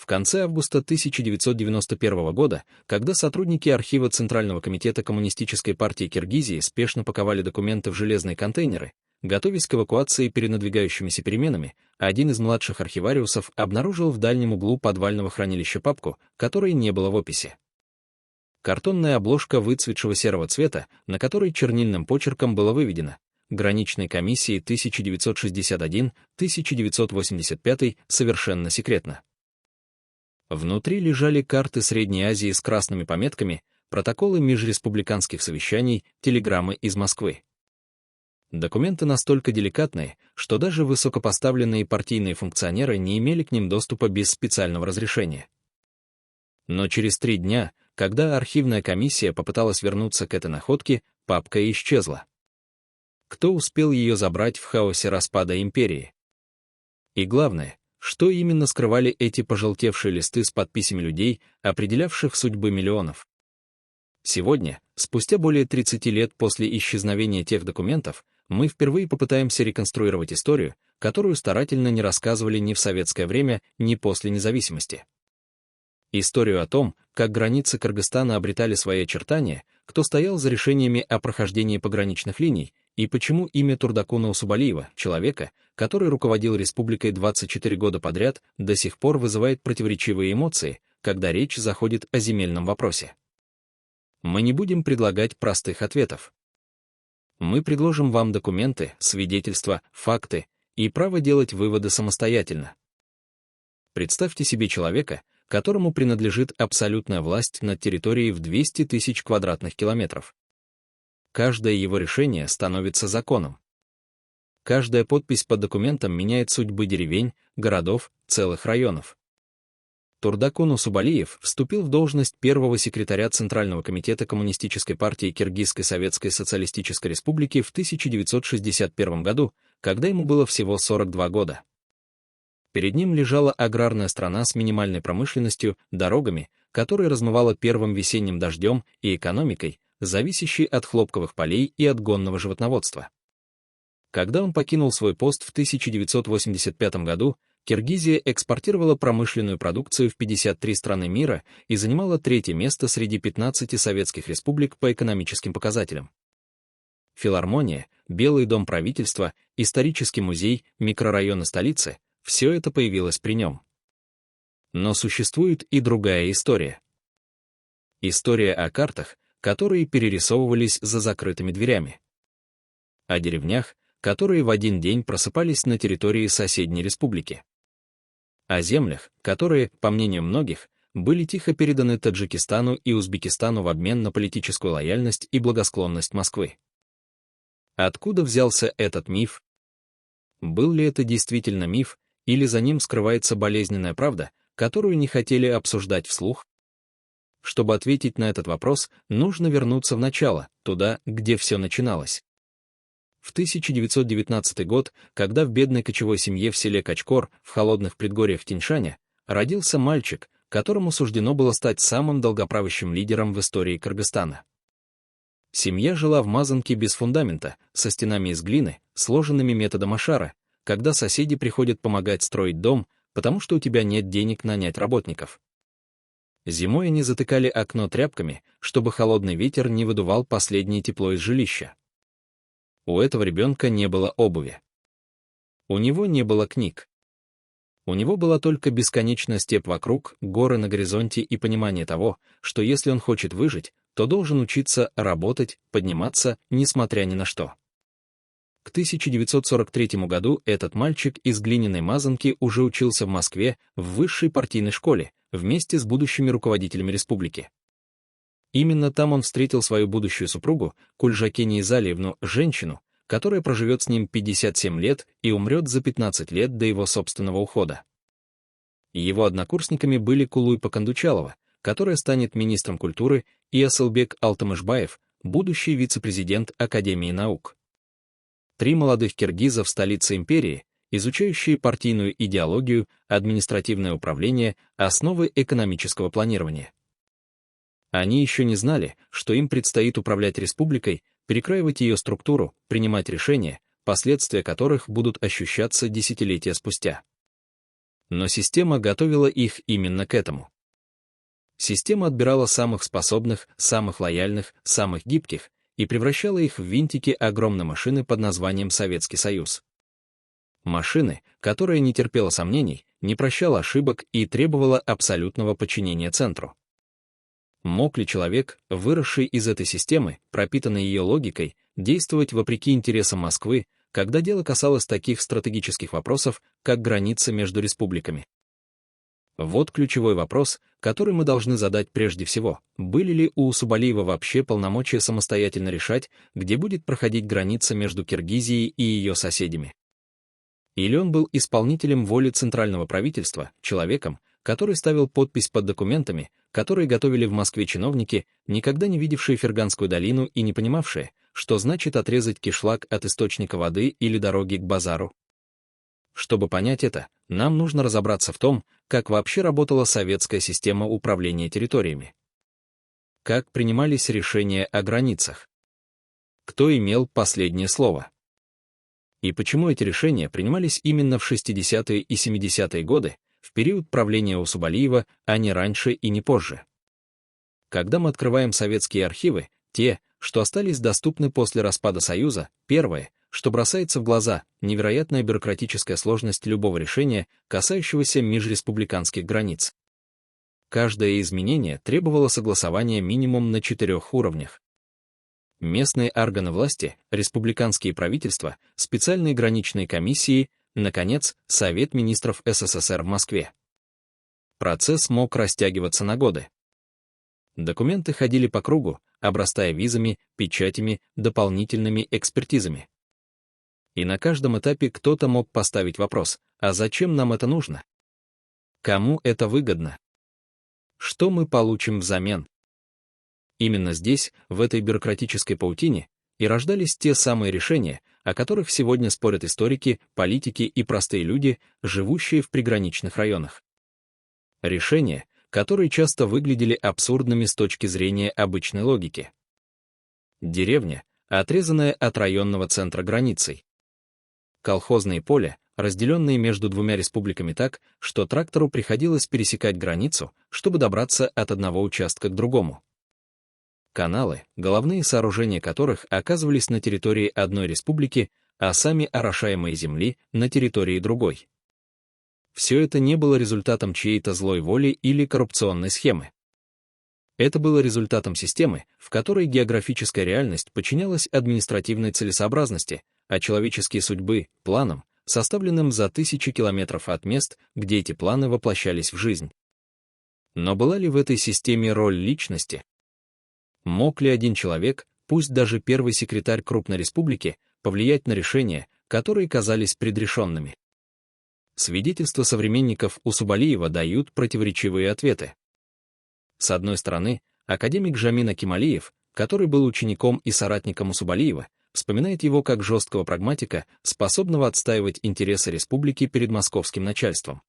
В конце августа 1991 года, когда сотрудники архива Центрального комитета Коммунистической партии Киргизии спешно паковали документы в железные контейнеры, готовясь к эвакуации перед надвигающимися переменами, один из младших архивариусов обнаружил в дальнем углу подвального хранилища папку, которой не было в описи. Картонная обложка выцветшего серого цвета, на которой чернильным почерком было выведено: граничной комиссии 1981-1985 совершенно секретно. Внутри лежали карты Средней Азии с красными пометками, протоколы межреспубликанских совещаний, телеграммы из Москвы. Документы настолько деликатные, что даже высокопоставленные партийные функционеры не имели к ним доступа без специального разрешения. Но через 3 дня, когда архивная комиссия попыталась вернуться к этой находке, папка исчезла. Кто успел ее забрать в хаосе распада империи? И главное, что именно скрывали эти пожелтевшие листы с подписями людей, определявших судьбы миллионов? Сегодня, спустя более 30 лет после исчезновения тех документов, мы впервые попытаемся реконструировать историю, которую старательно не рассказывали ни в советское время, ни после независимости. Историю о том, как границы Кыргызстана обретали свои очертания, кто стоял за решениями о прохождении пограничных линий, и почему имя Турдакуна Усубалиева, человека, который руководил республикой 24 года подряд, до сих пор вызывает противоречивые эмоции, когда речь заходит о земельном вопросе. Мы не будем предлагать простых ответов. Мы предложим вам документы, свидетельства, факты и право делать выводы самостоятельно. Представьте себе человека, которому принадлежит абсолютная власть над территорией в 200 тысяч квадратных километров. Каждое его решение становится законом. Каждая подпись под документом меняет судьбы деревень, городов, целых районов. Турдакун Усубалиев вступил в должность первого секретаря Центрального комитета Коммунистической партии Киргизской Советской Социалистической Республики в 1961 году, когда ему было всего 42 года. Перед ним лежала аграрная страна с минимальной промышленностью, дорогами, которые размывало первым весенним дождем, и экономикой, зависящей от хлопковых полей и от гонного животноводства. Когда он покинул свой пост в 1985 году, Киргизия экспортировала промышленную продукцию в 53 страны мира и занимала 3-е место среди 15 советских республик по экономическим показателям. Филармония, Белый дом правительства, исторический музей, микрорайоны столицы — все это появилось при нем. Но существует и другая история. История о картах, которые перерисовывались за закрытыми дверями. О деревнях, которые в один день просыпались на территории соседней республики. О землях, которые, по мнению многих, были тихо переданы Таджикистану и Узбекистану в обмен на политическую лояльность и благосклонность Москвы. Откуда взялся этот миф? Был ли это действительно миф, или за ним скрывается болезненная правда, которую не хотели обсуждать вслух? Чтобы ответить на этот вопрос, нужно вернуться в начало, туда, где все начиналось. В 1919 год, когда в бедной кочевой семье в селе Качкор, в холодных предгорьях Тяньшаня, родился мальчик, которому суждено было стать самым долгоправящим лидером в истории Кыргызстана. Семья жила в мазанке без фундамента, со стенами из глины, сложенными методом Ашара, когда соседи приходят помогать строить дом, потому что у тебя нет денег нанять работников. Зимой они затыкали окно тряпками, чтобы холодный ветер не выдувал последнее тепло из жилища. У этого ребенка не было обуви. У него не было книг. У него была только бесконечная степь вокруг, горы на горизонте и понимание того, что если он хочет выжить, то должен учиться работать, подниматься, несмотря ни на что. К 1943 году этот мальчик из глиняной мазанки уже учился в Москве в высшей партийной школе, вместе с будущими руководителями республики. Именно там он встретил свою будущую супругу, Кульжакени Изалиевну, женщину, которая проживет с ним 57 лет и умрет за 15 лет до его собственного ухода. Его однокурсниками были Кулуй Пакандучалова, которая станет министром культуры, и Асылбек Алтымышбаев, будущий вице-президент Академии наук. 3 молодых киргиза в столице империи, изучающие партийную идеологию, административное управление, основы экономического планирования. Они еще не знали, что им предстоит управлять республикой, перекраивать ее структуру, принимать решения, последствия которых будут ощущаться десятилетия спустя. Но система готовила их именно к этому. Система отбирала самых способных, самых лояльных, самых гибких и превращала их в винтики огромной машины под названием Советский Союз. Машины, которая не терпела сомнений, не прощала ошибок и требовала абсолютного подчинения центру. Мог ли человек, выросший из этой системы, пропитанный ее логикой, действовать вопреки интересам Москвы, когда дело касалось таких стратегических вопросов, как граница между республиками? Вот ключевой вопрос, который мы должны задать прежде всего. Были ли у Усубалиева вообще полномочия самостоятельно решать, где будет проходить граница между Киргизией и ее соседями? Или он был исполнителем воли центрального правительства, человеком, который ставил подпись под документами, которые готовили в Москве чиновники, никогда не видевшие Ферганскую долину и не понимавшие, что значит отрезать кишлак от источника воды или дороги к базару? Чтобы понять это, нам нужно разобраться в том, как вообще работала советская система управления территориями. Как принимались решения о границах? Кто имел последнее слово? И почему эти решения принимались именно в 60-е и 70-е годы, в период правления Усубалиева, а не раньше и не позже? Когда мы открываем советские архивы, те, что остались доступны после распада Союза, первое, что бросается в глаза, невероятная бюрократическая сложность любого решения, касающегося межреспубликанских границ. Каждое изменение требовало согласования минимум на 4 уровнях. Местные органы власти, республиканские правительства, специальные граничные комиссии, наконец, Совет министров СССР в Москве. Процесс мог растягиваться на годы. Документы ходили по кругу, обрастая визами, печатями, дополнительными экспертизами. И на каждом этапе кто-то мог поставить вопрос: а зачем нам это нужно? Кому это выгодно? Что мы получим взамен? Именно здесь, в этой бюрократической паутине, и рождались те самые решения, о которых сегодня спорят историки, политики и простые люди, живущие в приграничных районах. Решения, которые часто выглядели абсурдными с точки зрения обычной логики. Деревня, отрезанная от районного центра границей. Колхозные поля, разделенные между двумя республиками так, что трактору приходилось пересекать границу, чтобы добраться от одного участка к другому. Каналы, головные сооружения которых оказывались на территории одной республики, а сами орошаемые земли на территории другой. Все это не было результатом чьей-то злой воли или коррупционной схемы. Это было результатом системы, в которой географическая реальность подчинялась административной целесообразности, а человеческие судьбы — планам, составленным за тысячи километров от мест, где эти планы воплощались в жизнь. Но была ли в этой системе роль личности? Мог ли один человек, пусть даже первый секретарь крупной республики, повлиять на решения, которые казались предрешенными? Свидетельства современников Усубалиева дают противоречивые ответы. С одной стороны, академик Жамин Акималиев, который был учеником и соратником Усубалиева, вспоминает его как жесткого прагматика, способного отстаивать интересы республики перед московским начальством.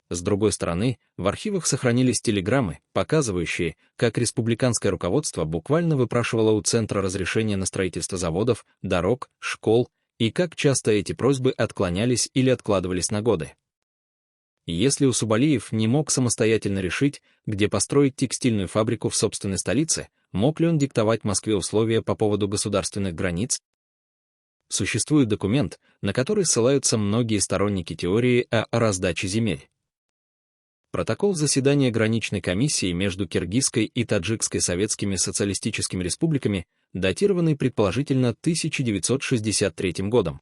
С другой стороны, в архивах сохранились телеграммы, показывающие, как республиканское руководство буквально выпрашивало у центра разрешение на строительство заводов, дорог, школ, и как часто эти просьбы отклонялись или откладывались на годы. Если Усубалиев не мог самостоятельно решить, где построить текстильную фабрику в собственной столице, мог ли он диктовать Москве условия по поводу государственных границ? Существует документ, на который ссылаются многие сторонники теории о раздаче земель. Протокол заседания граничной комиссии между Киргизской и Таджикской советскими социалистическими республиками, датированный предположительно 1963 годом.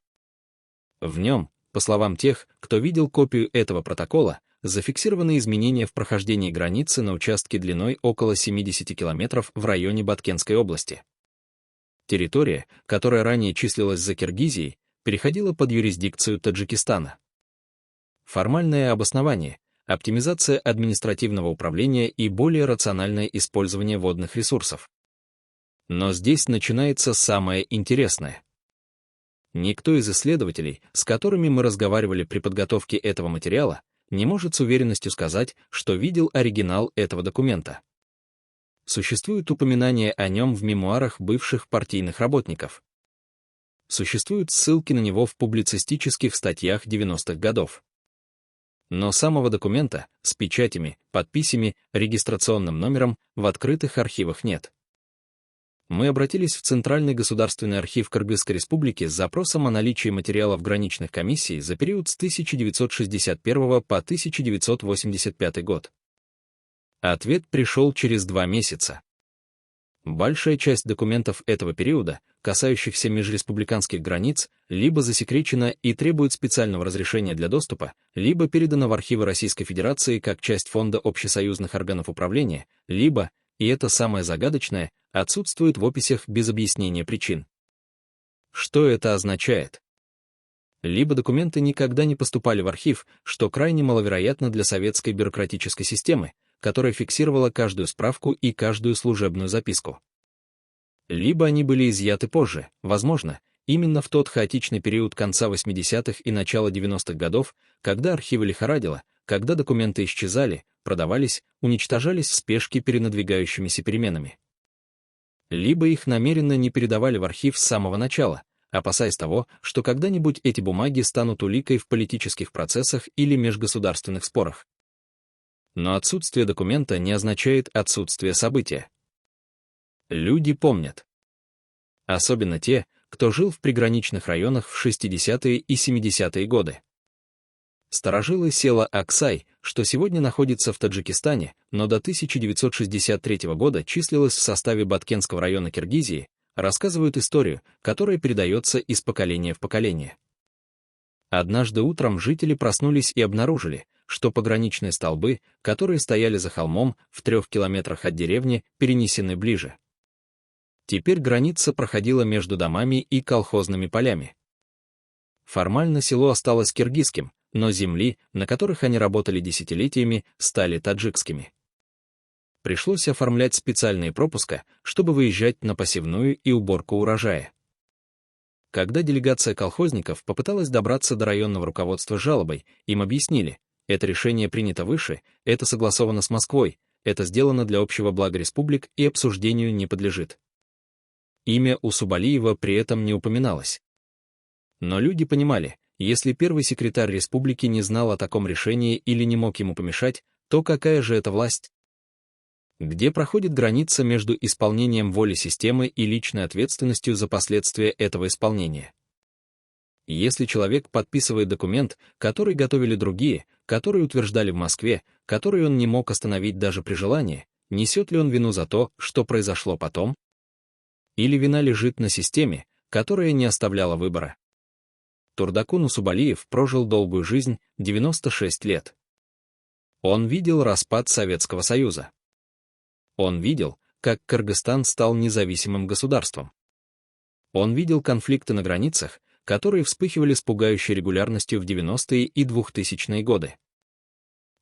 В нем, по словам тех, кто видел копию этого протокола, зафиксированы изменения в прохождении границы на участке длиной около 70 километров в районе Баткенской области. Территория, которая ранее числилась за Киргизией, переходила под юрисдикцию Таджикистана. Формальное обоснование — оптимизация административного управления и более рациональное использование водных ресурсов. Но здесь начинается самое интересное. Никто из исследователей, с которыми мы разговаривали при подготовке этого материала, не может с уверенностью сказать, что видел оригинал этого документа. Существуют упоминания о нем в мемуарах бывших партийных работников. Существуют ссылки на него в публицистических статьях 90-х годов. Но самого документа с печатями, подписями, регистрационным номером в открытых архивах нет. Мы обратились в Центральный государственный архив Кыргызской Республики с запросом о наличии материалов граничных комиссий за период с 1961 по 1985 год. Ответ пришел через 2 месяца. Большая часть документов этого периода, касающихся межреспубликанских границ, либо засекречена и требует специального разрешения для доступа, либо передана в архивы Российской Федерации как часть фонда общесоюзных органов управления, либо, и это самое загадочное, отсутствует в описях без объяснения причин. Что это означает? Либо документы никогда не поступали в архив, что крайне маловероятно для советской бюрократической системы, которая фиксировала каждую справку и каждую служебную записку. Либо они были изъяты позже, возможно, именно в тот хаотичный период конца 80-х и начала 90-х годов, когда архивы лихорадило, когда документы исчезали, продавались, уничтожались в спешке перед надвигающимися переменами. Либо их намеренно не передавали в архив с самого начала, опасаясь того, что когда-нибудь эти бумаги станут уликой в политических процессах или межгосударственных спорах. Но отсутствие документа не означает отсутствие события. Люди помнят. Особенно те, кто жил в приграничных районах в 60-е и 70-е годы. Старожилы села Аксай, что сегодня находится в Таджикистане, но до 1963 года числилось в составе Баткенского района Киргизии, рассказывают историю, которая передается из поколения в поколение. Однажды утром жители проснулись и обнаружили, что пограничные столбы, которые стояли за холмом в 3 километрах от деревни, перенесены ближе. Теперь граница проходила между домами и колхозными полями. Формально село осталось киргизским, но земли, на которых они работали десятилетиями, стали таджикскими. Пришлось оформлять специальные пропуска, чтобы выезжать на посевную и уборку урожая. Когда делегация колхозников попыталась добраться до районного руководства с жалобой, им объяснили, это решение принято выше, это согласовано с Москвой, это сделано для общего блага республик и обсуждению не подлежит. Имя Усубалиева при этом не упоминалось. Но люди понимали, если первый секретарь республики не знал о таком решении или не мог ему помешать, то какая же это власть? Где проходит граница между исполнением воли системы и личной ответственностью за последствия этого исполнения? Если человек подписывает документ, который готовили другие, который утверждали в Москве, который он не мог остановить даже при желании, несет ли он вину за то, что произошло потом? Или вина лежит на системе, которая не оставляла выбора? Турдакун Усубалиев прожил долгую жизнь, 96 лет. Он видел распад Советского Союза. Он видел, как Кыргызстан стал независимым государством. Он видел конфликты на границах, которые вспыхивали с пугающей регулярностью в 90-е и 2000-е годы.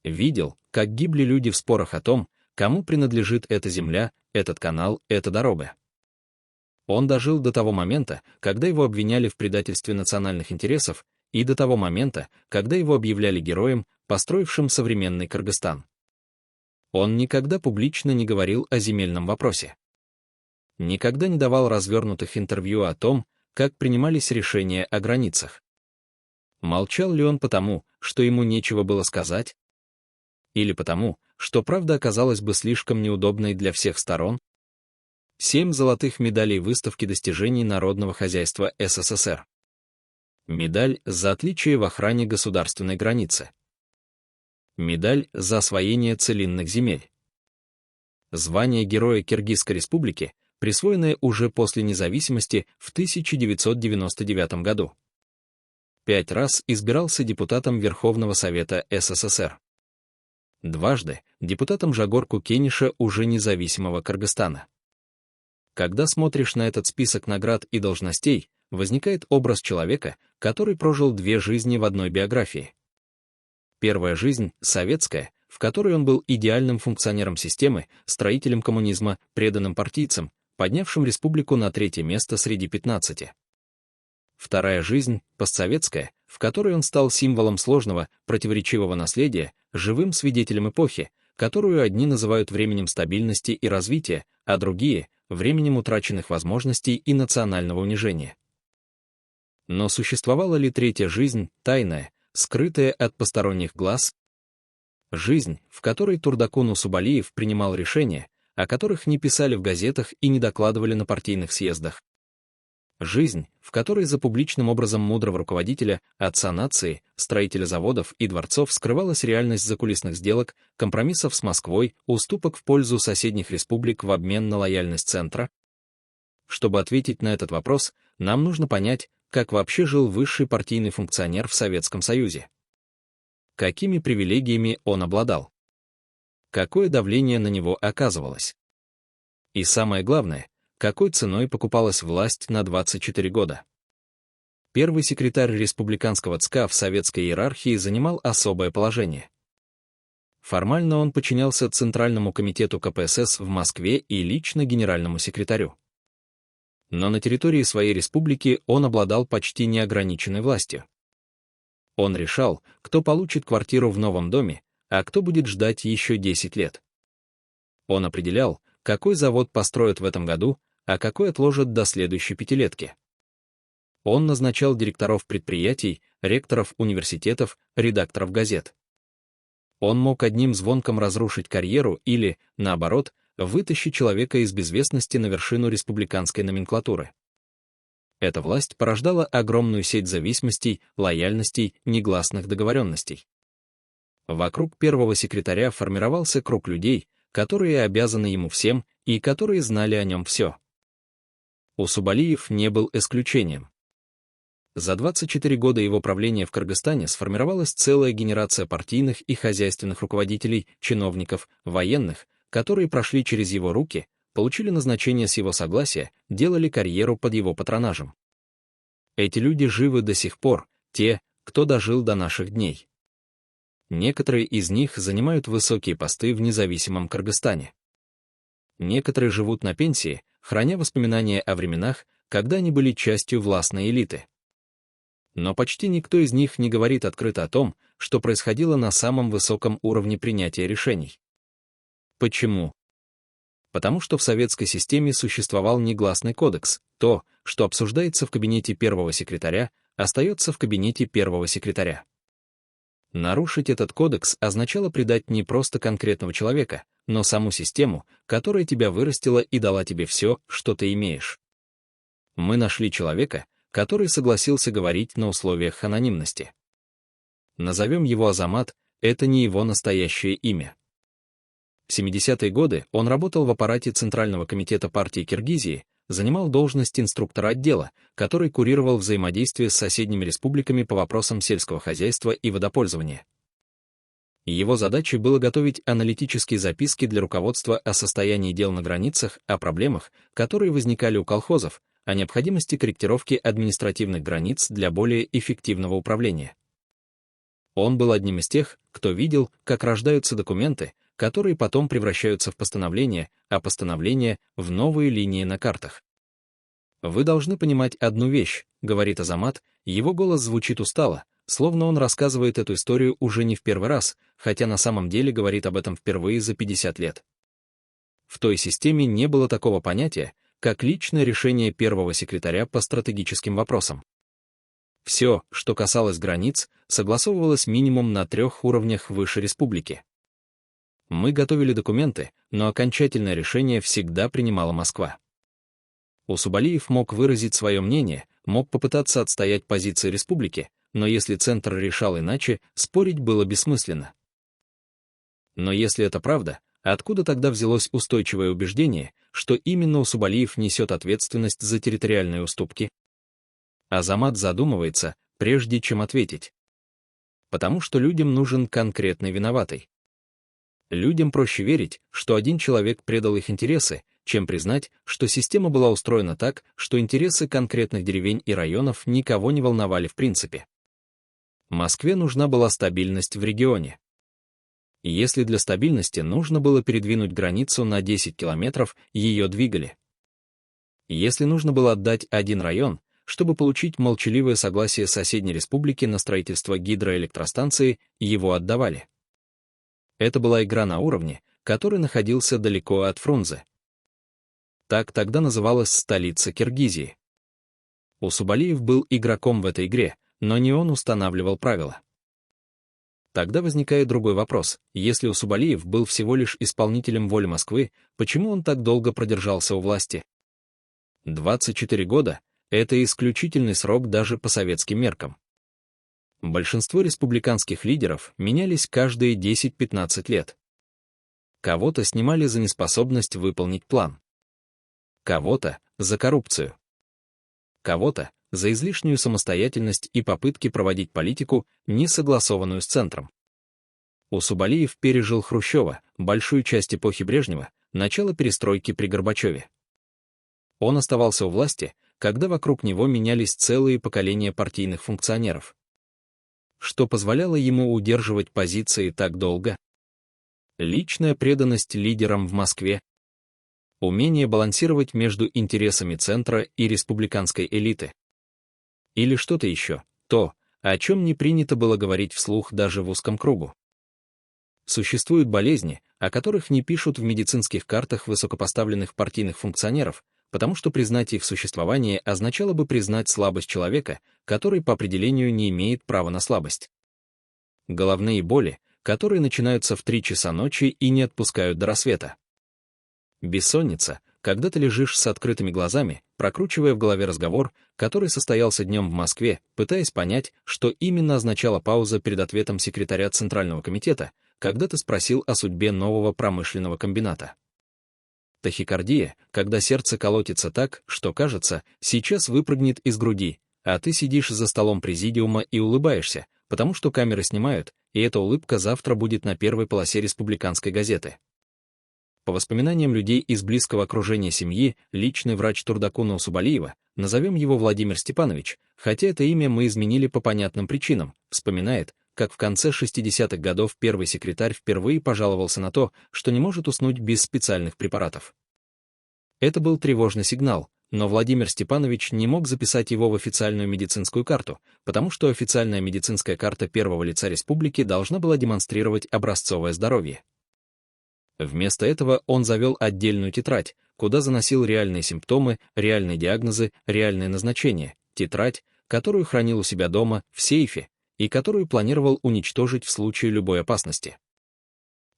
Видел, как гибли люди в спорах о том, кому принадлежит эта земля, этот канал, эта дорога. Он дожил до того момента, когда его обвиняли в предательстве национальных интересов, и до того момента, когда его объявляли героем, построившим современный Кыргызстан. Он никогда публично не говорил о земельном вопросе. Никогда не давал развернутых интервью о том, как принимались решения о границах. Молчал ли он потому, что ему нечего было сказать? Или потому, что правда оказалась бы слишком неудобной для всех сторон? 7 золотых медалей выставки достижений народного хозяйства СССР. Медаль за отличие в охране государственной границы. Медаль за освоение целинных земель. Звание Героя Киргизской Республики, присвоенное уже после независимости в 1999 году. 5 раз избирался депутатом Верховного Совета СССР. Дважды депутатом Жагорку Кениша уже независимого Кыргызстана. Когда смотришь на этот список наград и должностей, возникает образ человека, который прожил 2 жизни в одной биографии. Первая жизнь — советская, в которой он был идеальным функционером системы, строителем коммунизма, преданным партийцем, поднявшим республику на 3-е место среди 15. Вторая жизнь — постсоветская, в которой он стал символом сложного, противоречивого наследия, живым свидетелем эпохи, которую одни называют временем стабильности и развития, а другие — временем утраченных возможностей и национального унижения. Но существовала ли 3-я жизнь, тайная, скрытая от посторонних глаз. Жизнь, в которой Турдакун Усубалиев принимал решения, о которых не писали в газетах и не докладывали на партийных съездах. Жизнь, в которой за публичным образом мудрого руководителя, отца нации, строителя заводов и дворцов скрывалась реальность закулисных сделок, компромиссов с Москвой, уступок в пользу соседних республик в обмен на лояльность центра. Чтобы ответить на этот вопрос, нам нужно понять, как вообще жил высший партийный функционер в Советском Союзе. Какими привилегиями он обладал? Какое давление на него оказывалось? И самое главное, какой ценой покупалась власть на 24 года? Первый секретарь республиканского ЦК в советской иерархии занимал особое положение. Формально он подчинялся Центральному комитету КПСС в Москве и лично генеральному секретарю. Но на территории своей республики он обладал почти неограниченной властью. Он решал, кто получит квартиру в новом доме, а кто будет ждать еще 10 лет. Он определял, какой завод построят в этом году, а какой отложат до следующей пятилетки. Он назначал директоров предприятий, ректоров университетов, редакторов газет. Он мог одним звонком разрушить карьеру или, наоборот, вытащить человека из безвестности на вершину республиканской номенклатуры. Эта власть порождала огромную сеть зависимостей, лояльностей, негласных договоренностей. Вокруг первого секретаря формировался круг людей, которые обязаны ему всем и которые знали о нем все. Усубалиев не был исключением. За 24 года его правления в Кыргызстане сформировалась целая генерация партийных и хозяйственных руководителей, чиновников, военных, которые прошли через его руки, получили назначение с его согласия, делали карьеру под его патронажем. Эти люди живы до сих пор, те, кто дожил до наших дней. Некоторые из них занимают высокие посты в независимом Кыргызстане. Некоторые живут на пенсии, храня воспоминания о временах, когда они были частью властной элиты. Но почти никто из них не говорит открыто о том, что происходило на самом высоком уровне принятия решений. Почему? Потому что в советской системе существовал негласный кодекс, то, что обсуждается в кабинете первого секретаря, остается в кабинете первого секретаря. Нарушить этот кодекс означало предать не просто конкретного человека, но саму систему, которая тебя вырастила и дала тебе все, что ты имеешь. Мы нашли человека, который согласился говорить на условиях анонимности. Назовем его Азамат, это не его настоящее имя. В 70-е годы он работал в аппарате Центрального комитета партии Киргизии, занимал должность инструктора отдела, который курировал взаимодействие с соседними республиками по вопросам сельского хозяйства и водопользования. Его задачей было готовить аналитические записки для руководства о состоянии дел на границах, о проблемах, которые возникали у колхозов, о необходимости корректировки административных границ для более эффективного управления. Он был одним из тех, кто видел, как рождаются документы, которые потом превращаются в постановления, а постановления — в новые линии на картах. «Вы должны понимать одну вещь», — говорит Азамат, его голос звучит устало, словно он рассказывает эту историю уже не в первый раз, хотя на самом деле говорит об этом впервые за 50 лет. В той системе не было такого понятия, как личное решение первого секретаря по стратегическим вопросам. Все, что касалось границ, согласовывалось минимум на 3 уровнях выше республики. Мы готовили документы, но окончательное решение всегда принимала Москва. Усубалиев мог выразить свое мнение, мог попытаться отстоять позиции республики, но если Центр решал иначе, спорить было бессмысленно. Но если это правда, откуда тогда взялось устойчивое убеждение, что именно Усубалиев несет ответственность за территориальные уступки? Азамат задумывается, прежде чем ответить. Потому что людям нужен конкретный виноватый. Людям проще верить, что один человек предал их интересы, чем признать, что система была устроена так, что интересы конкретных деревень и районов никого не волновали в принципе. Москве нужна была стабильность в регионе. И если для стабильности нужно было передвинуть границу на 10 километров, ее двигали. Если нужно было отдать один район, чтобы получить молчаливое согласие соседней республики на строительство гидроэлектростанции, его отдавали. Это была игра на уровне, который находился далеко от Фрунзе. Так тогда называлась столица Киргизии. Усубалиев был игроком в этой игре, но не он устанавливал правила. Тогда возникает другой вопрос. Если Усубалиев был всего лишь исполнителем воли Москвы, почему он так долго продержался у власти? 24 года — это исключительный срок даже по советским меркам. Большинство республиканских лидеров менялись каждые 10-15 лет. Кого-то снимали за неспособность выполнить план. Кого-то — за коррупцию. Кого-то — за излишнюю самостоятельность и попытки проводить политику, не согласованную с центром. Усубалиев пережил Хрущева, большую часть эпохи Брежнева, начало перестройки при Горбачеве. Он оставался у власти, когда вокруг него менялись целые поколения партийных функционеров. Что позволяло ему удерживать позиции так долго? Личная преданность лидерам в Москве, умение балансировать между интересами центра и республиканской элиты. Или что-то еще, то, о чем не принято было говорить вслух даже в узком кругу. Существуют болезни, о которых не пишут в медицинских картах высокопоставленных партийных функционеров, потому что признать их существование означало бы признать слабость человека, который по определению не имеет права на слабость. Головные боли, которые начинаются в 3 часа ночи и не отпускают до рассвета. Бессонница, когда ты лежишь с открытыми глазами, прокручивая в голове разговор, который состоялся днем в Москве, пытаясь понять, что именно означала пауза перед ответом секретаря Центрального комитета, когда ты спросил о судьбе нового промышленного комбината. Тахикардия, когда сердце колотится так, что кажется, сейчас выпрыгнет из груди, а ты сидишь за столом президиума и улыбаешься, потому что камеры снимают, и эта улыбка завтра будет на первой полосе республиканской газеты. По воспоминаниям людей из близкого окружения семьи, личный врач Турдакуна Усубалиева, назовем его Владимир Степанович, хотя это имя мы изменили по понятным причинам, вспоминает, как в конце 60-х годов первый секретарь впервые пожаловался на то, что не может уснуть без специальных препаратов. Это был тревожный сигнал, но Владимир Степанович не мог записать его в официальную медицинскую карту, потому что официальная медицинская карта первого лица республики должна была демонстрировать образцовое здоровье. Вместо этого он завел отдельную тетрадь, куда заносил реальные симптомы, реальные диагнозы, реальные назначения, тетрадь, которую хранил у себя дома, в сейфе, и которую планировал уничтожить в случае любой опасности.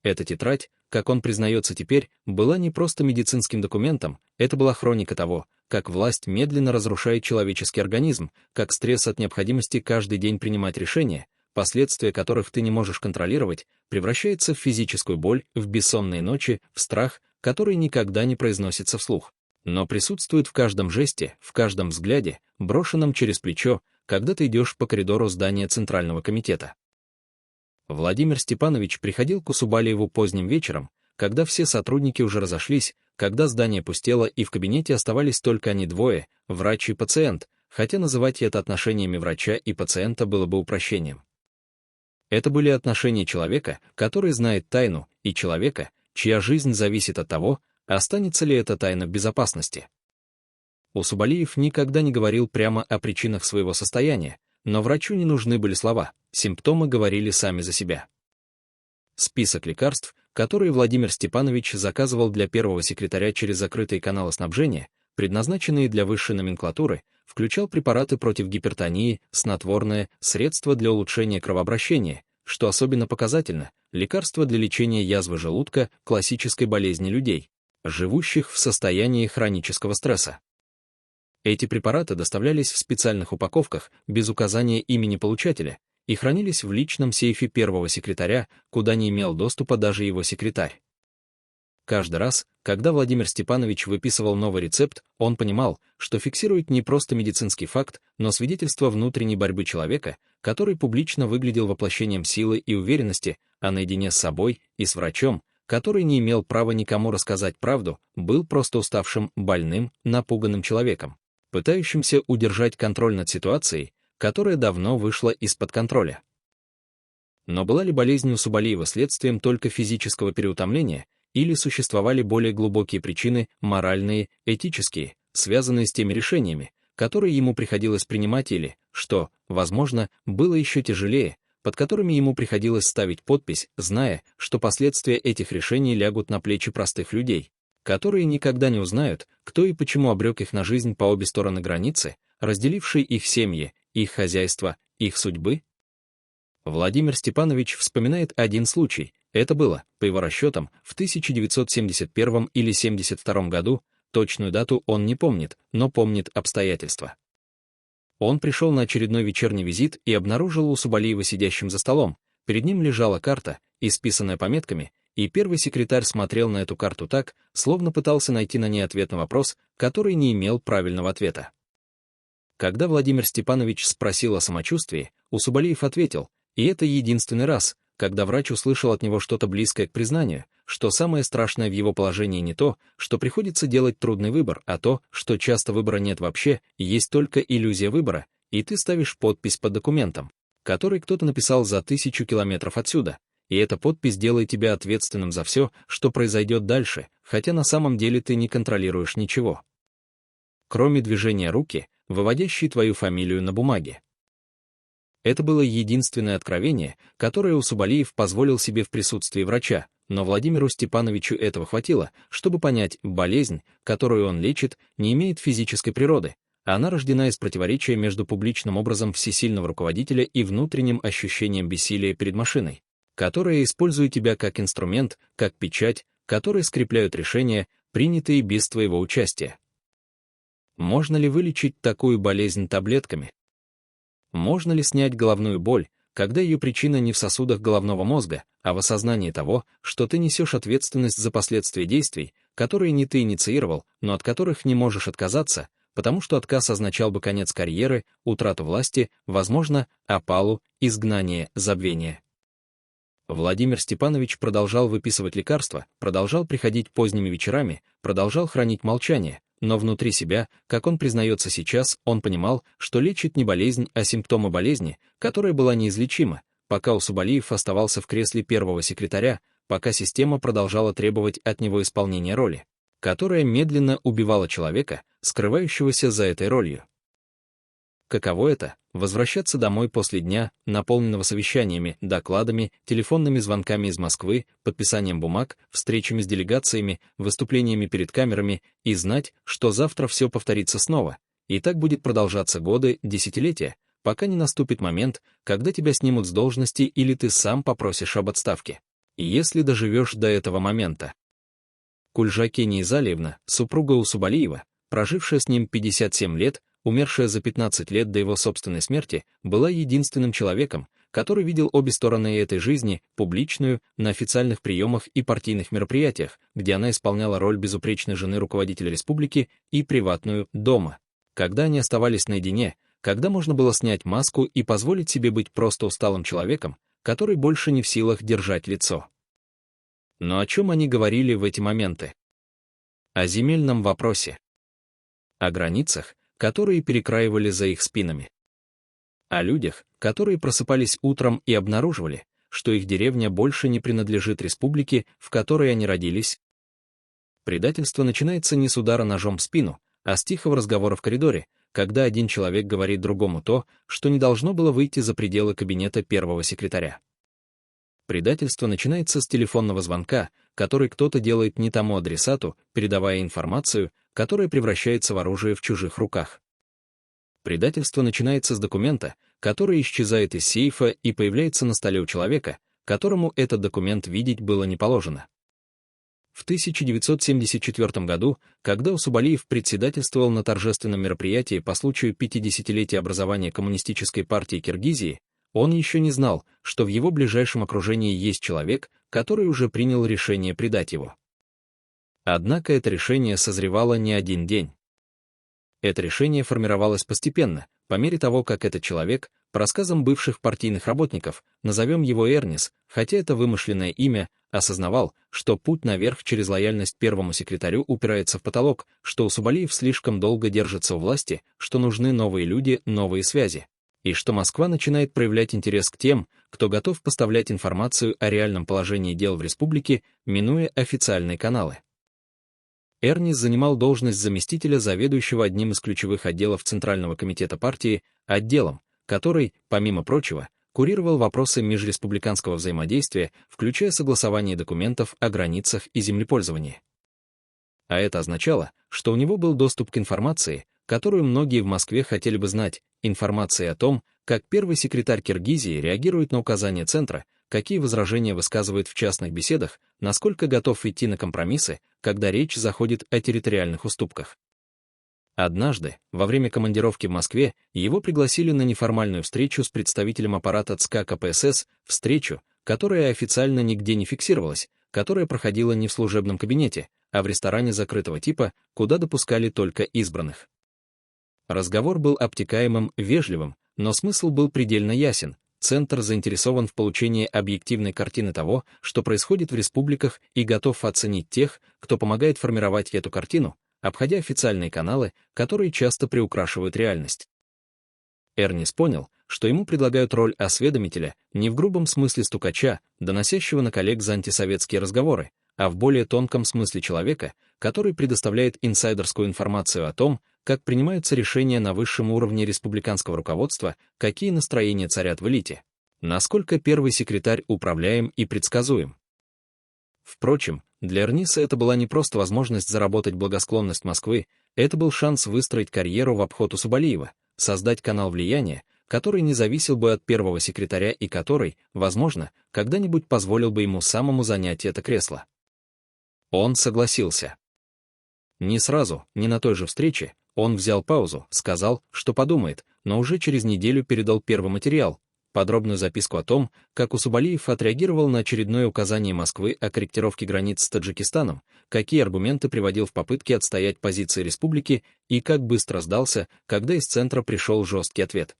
Эта тетрадь, как он признается теперь, была не просто медицинским документом, это была хроника того, как власть медленно разрушает человеческий организм, как стресс от необходимости каждый день принимать решения, последствия которых ты не можешь контролировать, превращается в физическую боль, в бессонные ночи, в страх, который никогда не произносится вслух, но присутствует в каждом жесте, в каждом взгляде, брошенном через плечо, когда ты идешь по коридору здания Центрального комитета. Владимир Степанович приходил к Усубалиеву поздним вечером, когда все сотрудники уже разошлись, когда здание пустело и в кабинете оставались только они двое, врач и пациент, хотя называть это отношениями врача и пациента было бы упрощением. Это были отношения человека, который знает тайну, и человека, чья жизнь зависит от того, останется ли эта тайна в безопасности. Усубалиев никогда не говорил прямо о причинах своего состояния, но врачу не нужны были слова, симптомы говорили сами за себя. Список лекарств, которые Владимир Степанович заказывал для первого секретаря через закрытые каналы снабжения, предназначенные для высшей номенклатуры, включал препараты против гипертонии, снотворное, средства для улучшения кровообращения, что особенно показательно, лекарства для лечения язвы желудка, классической болезни людей, живущих в состоянии хронического стресса. Эти препараты доставлялись в специальных упаковках, без указания имени получателя, и хранились в личном сейфе первого секретаря, куда не имел доступа даже его секретарь. Каждый раз, когда Владимир Степанович выписывал новый рецепт, он понимал, что фиксирует не просто медицинский факт, но свидетельство внутренней борьбы человека, который публично выглядел воплощением силы и уверенности, а наедине с собой и с врачом, который не имел права никому рассказать правду, был просто уставшим, больным, напуганным человеком, пытающимся удержать контроль над ситуацией, которая давно вышла из-под контроля. Но была ли болезнь Усубалиева следствием только физического переутомления, или существовали более глубокие причины, моральные, этические, связанные с теми решениями, которые ему приходилось принимать или, что, возможно, было еще тяжелее, под которыми ему приходилось ставить подпись, зная, что последствия этих решений лягут на плечи простых людей, которые никогда не узнают, кто и почему обрек их на жизнь по обе стороны границы, разделившей их семьи, их хозяйство, их судьбы? Владимир Степанович вспоминает один случай. Это было, по его расчетам, в 1971 или 1972 году, точную дату он не помнит, но помнит обстоятельства. Он пришел на очередной вечерний визит и обнаружил Усубалиева сидящим за столом. Перед ним лежала карта, исписанная пометками, и первый секретарь смотрел на эту карту так, словно пытался найти на ней ответ на вопрос, который не имел правильного ответа. Когда Владимир Степанович спросил о самочувствии, Усубалиев ответил, и это единственный раз, когда врач услышал от него что-то близкое к признанию, что самое страшное в его положении не то, что приходится делать трудный выбор, а то, что часто выбора нет вообще, есть только иллюзия выбора, и ты ставишь подпись под документом, который кто-то написал за 1000 километров отсюда, и эта подпись делает тебя ответственным за все, что произойдет дальше, хотя на самом деле ты не контролируешь ничего. Кроме движения руки, выводящей твою фамилию на бумаге. Это было единственное откровение, которое Усубалиев позволил себе в присутствии врача, но Владимиру Степановичу этого хватило, чтобы понять, болезнь, которую он лечит, не имеет физической природы, а она рождена из противоречия между публичным образом всесильного руководителя и внутренним ощущением бессилия перед машиной, которая использует тебя как инструмент, как печать, которые скрепляют решения, принятые без твоего участия. Можно ли вылечить такую болезнь таблетками? Можно ли снять головную боль, когда ее причина не в сосудах головного мозга, а в осознании того, что ты несешь ответственность за последствия действий, которые не ты инициировал, но от которых не можешь отказаться, потому что отказ означал бы конец карьеры, утрату власти, возможно, опалу, изгнание, забвение. Владимир Степанович продолжал выписывать лекарства, продолжал приходить поздними вечерами, продолжал хранить молчание, но внутри себя, как он признается сейчас, он понимал, что лечит не болезнь, а симптомы болезни, которая была неизлечима, пока Усубалиев оставался в кресле первого секретаря, пока система продолжала требовать от него исполнения роли, которая медленно убивала человека, скрывающегося за этой ролью. Каково это — возвращаться домой после дня, наполненного совещаниями, докладами, телефонными звонками из Москвы, подписанием бумаг, встречами с делегациями, выступлениями перед камерами, и знать, что завтра все повторится снова, и так будет продолжаться годы, десятилетия, пока не наступит момент, когда тебя снимут с должности или ты сам попросишь об отставке. И если доживешь до этого момента. Кульжа Кения Изалиевна, супруга Усубалиева, прожившая с ним 57 лет, умершая за 15 лет до его собственной смерти, была единственным человеком, который видел обе стороны этой жизни, публичную, на официальных приемах и партийных мероприятиях, где она исполняла роль безупречной жены руководителя республики, и приватную, дома, когда они оставались наедине, когда можно было снять маску и позволить себе быть просто усталым человеком, который больше не в силах держать лицо. Но о чем они говорили в эти моменты? О земельном вопросе. О границах, которые перекраивали за их спинами. О людях, которые просыпались утром и обнаруживали, что их деревня больше не принадлежит республике, в которой они родились. Предательство начинается не с удара ножом в спину, а с тихого разговора в коридоре, когда один человек говорит другому то, что не должно было выйти за пределы кабинета первого секретаря. Предательство начинается с телефонного звонка, который кто-то делает не тому адресату, передавая информацию, которая превращается в оружие в чужих руках. Предательство начинается с документа, который исчезает из сейфа и появляется на столе у человека, которому этот документ видеть было не положено. В 1974 году, когда Усубалиев председательствовал на торжественном мероприятии по случаю 50-летия образования Коммунистической партии Киргизии, он еще не знал, что в его ближайшем окружении есть человек, который уже принял решение предать его. Однако это решение созревало не один день. Это решение формировалось постепенно, по мере того, как этот человек, по рассказам бывших партийных работников, назовем его Эрнис, хотя это вымышленное имя, осознавал, что путь наверх через лояльность первому секретарю упирается в потолок, что Усубалиев слишком долго держится у власти, что нужны новые люди, новые связи, и что Москва начинает проявлять интерес к тем, кто готов поставлять информацию о реальном положении дел в республике, минуя официальные каналы. Эрнис занимал должность заместителя заведующего одним из ключевых отделов Центрального комитета партии, отделом, который, помимо прочего, курировал вопросы межреспубликанского взаимодействия, включая согласование документов о границах и землепользовании. А это означало, что у него был доступ к информации, которую многие в Москве хотели бы знать, информации о том, как первый секретарь Киргизии реагирует на указания Центра, какие возражения высказывает в частных беседах, насколько готов идти на компромиссы, когда речь заходит о территориальных уступках. Однажды, во время командировки в Москве, его пригласили на неформальную встречу с представителем аппарата ЦК КПСС, встречу, которая официально нигде не фиксировалась, которая проходила не в служебном кабинете, а в ресторане закрытого типа, куда допускали только избранных. Разговор был обтекаемым, вежливым, но смысл был предельно ясен. Центр заинтересован в получении объективной картины того, что происходит в республиках, и готов оценить тех, кто помогает формировать эту картину, обходя официальные каналы, которые часто приукрашивают реальность. Эрнис понял, что ему предлагают роль осведомителя не в грубом смысле стукача, доносящего на коллег за антисоветские разговоры, а в более тонком смысле человека, который предоставляет инсайдерскую информацию о том, как принимаются решения на высшем уровне республиканского руководства, какие настроения царят в элите, насколько первый секретарь управляем и предсказуем. Впрочем, для Эрниса это была не просто возможность заработать благосклонность Москвы, это был шанс выстроить карьеру в обход Усубалиева, создать канал влияния, который не зависел бы от первого секретаря и который, возможно, когда-нибудь позволил бы ему самому занять это кресло. Он согласился. Не сразу, не на той же встрече, он взял паузу, сказал, что подумает, но уже через неделю передал первый материал, подробную записку о том, как Усубалиев отреагировал на очередное указание Москвы о корректировке границ с Таджикистаном, какие аргументы приводил в попытке отстоять позиции республики и как быстро сдался, когда из Центра пришел жесткий ответ.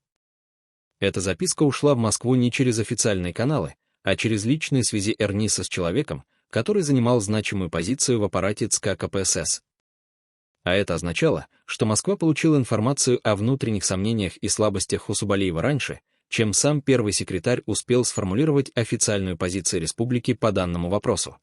Эта записка ушла в Москву не через официальные каналы, а через личные связи Эрниса с человеком, который занимал значимую позицию в аппарате ЦК КПСС. А это означало, что Москва получила информацию о внутренних сомнениях и слабостях Усубалиева раньше, чем сам первый секретарь успел сформулировать официальную позицию республики по данному вопросу.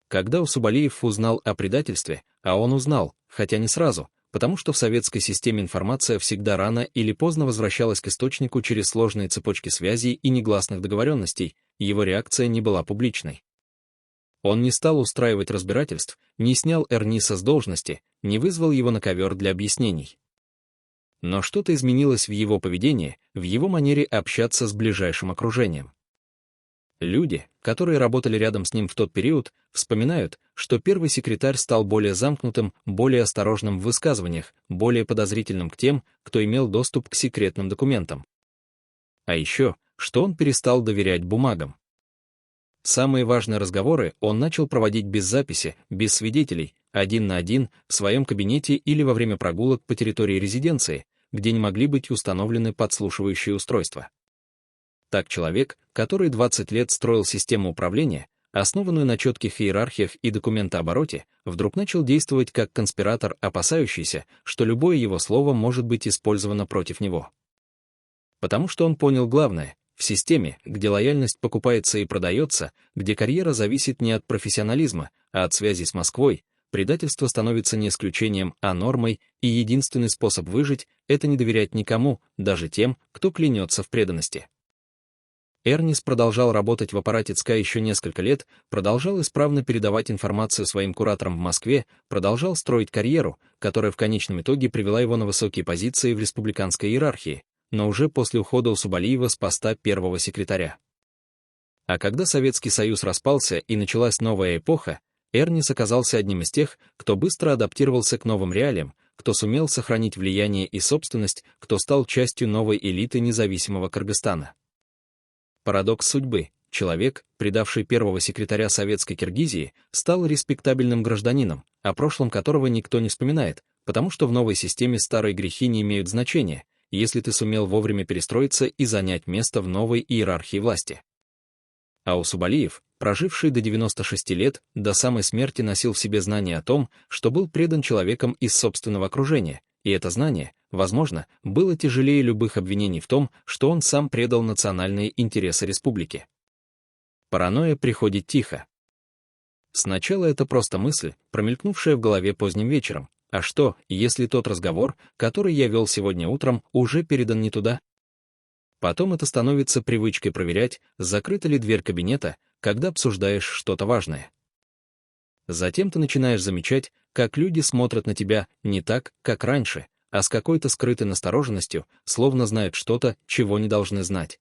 Когда Усубалиев узнал о предательстве, а он узнал, хотя не сразу, потому что в советской системе информация всегда рано или поздно возвращалась к источнику через сложные цепочки связей и негласных договоренностей, его реакция не была публичной. Он не стал устраивать разбирательств, не снял Эрниса с должности, не вызвал его на ковер для объяснений. Но что-то изменилось в его поведении, в его манере общаться с ближайшим окружением. Люди, которые работали рядом с ним в тот период, вспоминают, что первый секретарь стал более замкнутым, более осторожным в высказываниях, более подозрительным к тем, кто имел доступ к секретным документам. А еще, что он перестал доверять бумагам. Самые важные разговоры он начал проводить без записи, без свидетелей, один на один, в своем кабинете или во время прогулок по территории резиденции, где не могли быть установлены подслушивающие устройства. Так человек, который 20 лет строил систему управления, основанную на четких иерархиях и документообороте, вдруг начал действовать как конспиратор, опасающийся, что любое его слово может быть использовано против него. Потому что он понял главное: в системе, где лояльность покупается и продается, где карьера зависит не от профессионализма, а от связи с Москвой, предательство становится не исключением, а нормой, и единственный способ выжить — это не доверять никому, даже тем, кто клянется в преданности. Эрнис продолжал работать в аппарате ЦК еще несколько лет, продолжал исправно передавать информацию своим кураторам в Москве, продолжал строить карьеру, которая в конечном итоге привела его на высокие позиции в республиканской иерархии, но уже после ухода Усубалиева с поста первого секретаря. А когда Советский Союз распался и началась новая эпоха, Эрнис оказался одним из тех, кто быстро адаптировался к новым реалиям, кто сумел сохранить влияние и собственность, кто стал частью новой элиты независимого Кыргызстана. Парадокс судьбы: человек, предавший первого секретаря советской Киргизии, стал респектабельным гражданином, о прошлом которого никто не вспоминает, потому что в новой системе старые грехи не имеют значения, если ты сумел вовремя перестроиться и занять место в новой иерархии власти. А Усубалиев, проживший до 96 лет, до самой смерти носил в себе знание о том, что был предан человеком из собственного окружения, и это знание, возможно, было тяжелее любых обвинений в том, что он сам предал национальные интересы республики. Паранойя приходит тихо. Сначала это просто мысль, промелькнувшая в голове поздним вечером. А что, если тот разговор, который я вел сегодня утром, уже передан не туда? Потом это становится привычкой проверять, закрыта ли дверь кабинета, когда обсуждаешь что-то важное. Затем ты начинаешь замечать, как люди смотрят на тебя не так, как раньше, а с какой-то скрытой настороженностью, словно знают что-то, чего не должны знать.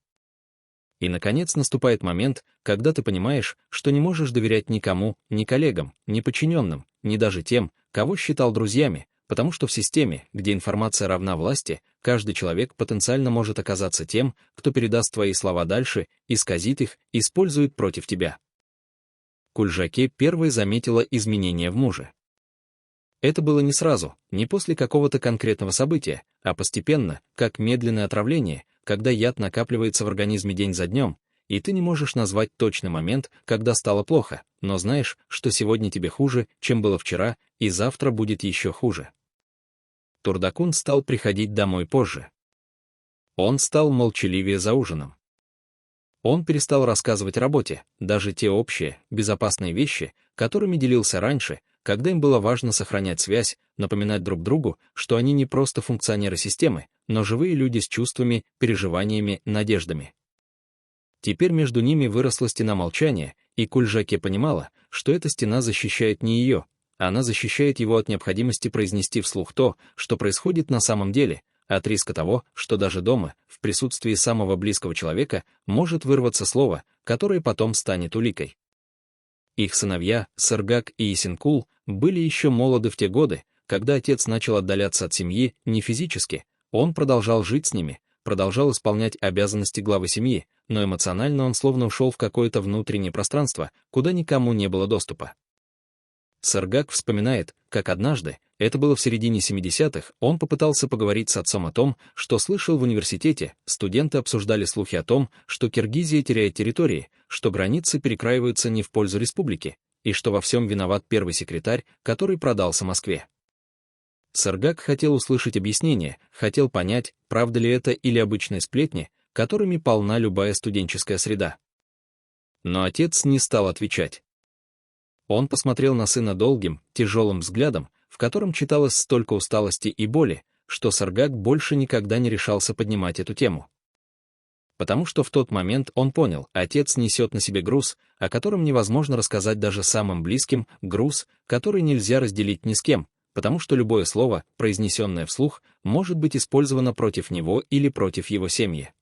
И, наконец, наступает момент, когда ты понимаешь, что не можешь доверять никому, ни коллегам, ни подчиненным, ни даже тем, кого считал друзьями, потому что в системе, где информация равна власти, каждый человек потенциально может оказаться тем, кто передаст твои слова дальше, исказит их, использует против тебя. Кульжаке первой заметила изменения в муже. Это было не сразу, не после какого-то конкретного события, а постепенно, как медленное отравление, когда яд накапливается в организме день за днем, и ты не можешь назвать точный момент, когда стало плохо, но знаешь, что сегодня тебе хуже, чем было вчера, и завтра будет еще хуже. Турдакун стал приходить домой позже. Он стал молчаливее за ужином. Он перестал рассказывать о работе, даже те общие, безопасные вещи, которыми делился раньше, когда им было важно сохранять связь, напоминать друг другу, что они не просто функционеры системы, но живые люди с чувствами, переживаниями, надеждами. Теперь между ними выросла стена молчания, и Кульжаке понимала, что эта стена защищает не ее, она защищает его от необходимости произнести вслух то, что происходит на самом деле, от риска того, что даже дома, в присутствии самого близкого человека, может вырваться слово, которое потом станет уликой. Их сыновья, Сыргак и Есенкул, были еще молоды в те годы, когда отец начал отдаляться от семьи не физически, он продолжал жить с ними, продолжал исполнять обязанности главы семьи, но эмоционально он словно ушел в какое-то внутреннее пространство, куда никому не было доступа. Сыргак вспоминает, как однажды, это было в середине 70-х, он попытался поговорить с отцом о том, что слышал в университете, студенты обсуждали слухи о том, что Киргизия теряет территории, что границы перекраиваются не в пользу республики, и что во всем виноват первый секретарь, который продался Москве. Сыргак хотел услышать объяснение, хотел понять, правда ли это или обычные сплетни, которыми полна любая студенческая среда. Но отец не стал отвечать. Он посмотрел на сына долгим, тяжелым взглядом, в котором читалось столько усталости и боли, что Сыргак больше никогда не решался поднимать эту тему. Потому что в тот момент он понял, отец несет на себе груз, о котором невозможно рассказать даже самым близким, груз, который нельзя разделить ни с кем, потому что любое слово, произнесенное вслух, может быть использовано против него или против его семьи.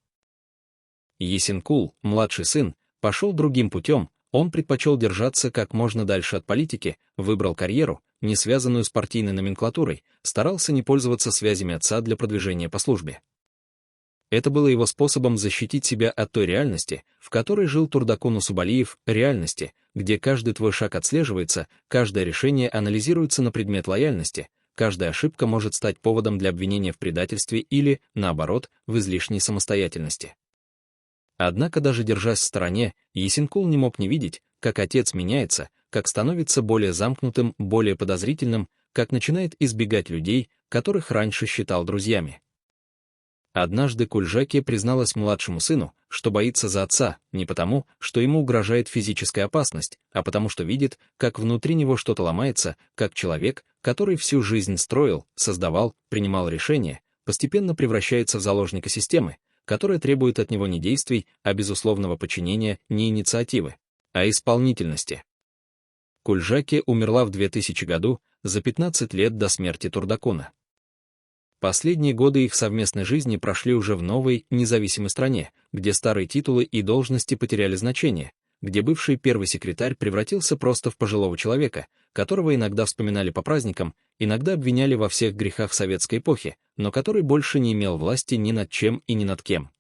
Есенкул, младший сын, пошел другим путем, он предпочел держаться как можно дальше от политики, выбрал карьеру, не связанную с партийной номенклатурой, старался не пользоваться связями отца для продвижения по службе. Это было его способом защитить себя от той реальности, в которой жил Турдакун Усубалиев, реальности, где каждый твой шаг отслеживается, каждое решение анализируется на предмет лояльности, каждая ошибка может стать поводом для обвинения в предательстве или, наоборот, в излишней самостоятельности. Однако даже держась в стороне, Есенкул не мог не видеть, как отец меняется, как становится более замкнутым, более подозрительным, как начинает избегать людей, которых раньше считал друзьями. Однажды Кульжаке призналась младшему сыну, что боится за отца, не потому, что ему угрожает физическая опасность, а потому что видит, как внутри него что-то ломается, как человек, который всю жизнь строил, создавал, принимал решения, постепенно превращается в заложника системы, которая требует от него не действий, а безусловного подчинения, не инициативы, а исполнительности. Кульжаке умерла в 2000 году, за 15 лет до смерти Турдакуна. Последние годы их совместной жизни прошли уже в новой, независимой стране, где старые титулы и должности потеряли значение, где бывший первый секретарь превратился просто в пожилого человека, которого иногда вспоминали по праздникам, иногда обвиняли во всех грехах советской эпохи, но который больше не имел власти ни над чем и ни над кем.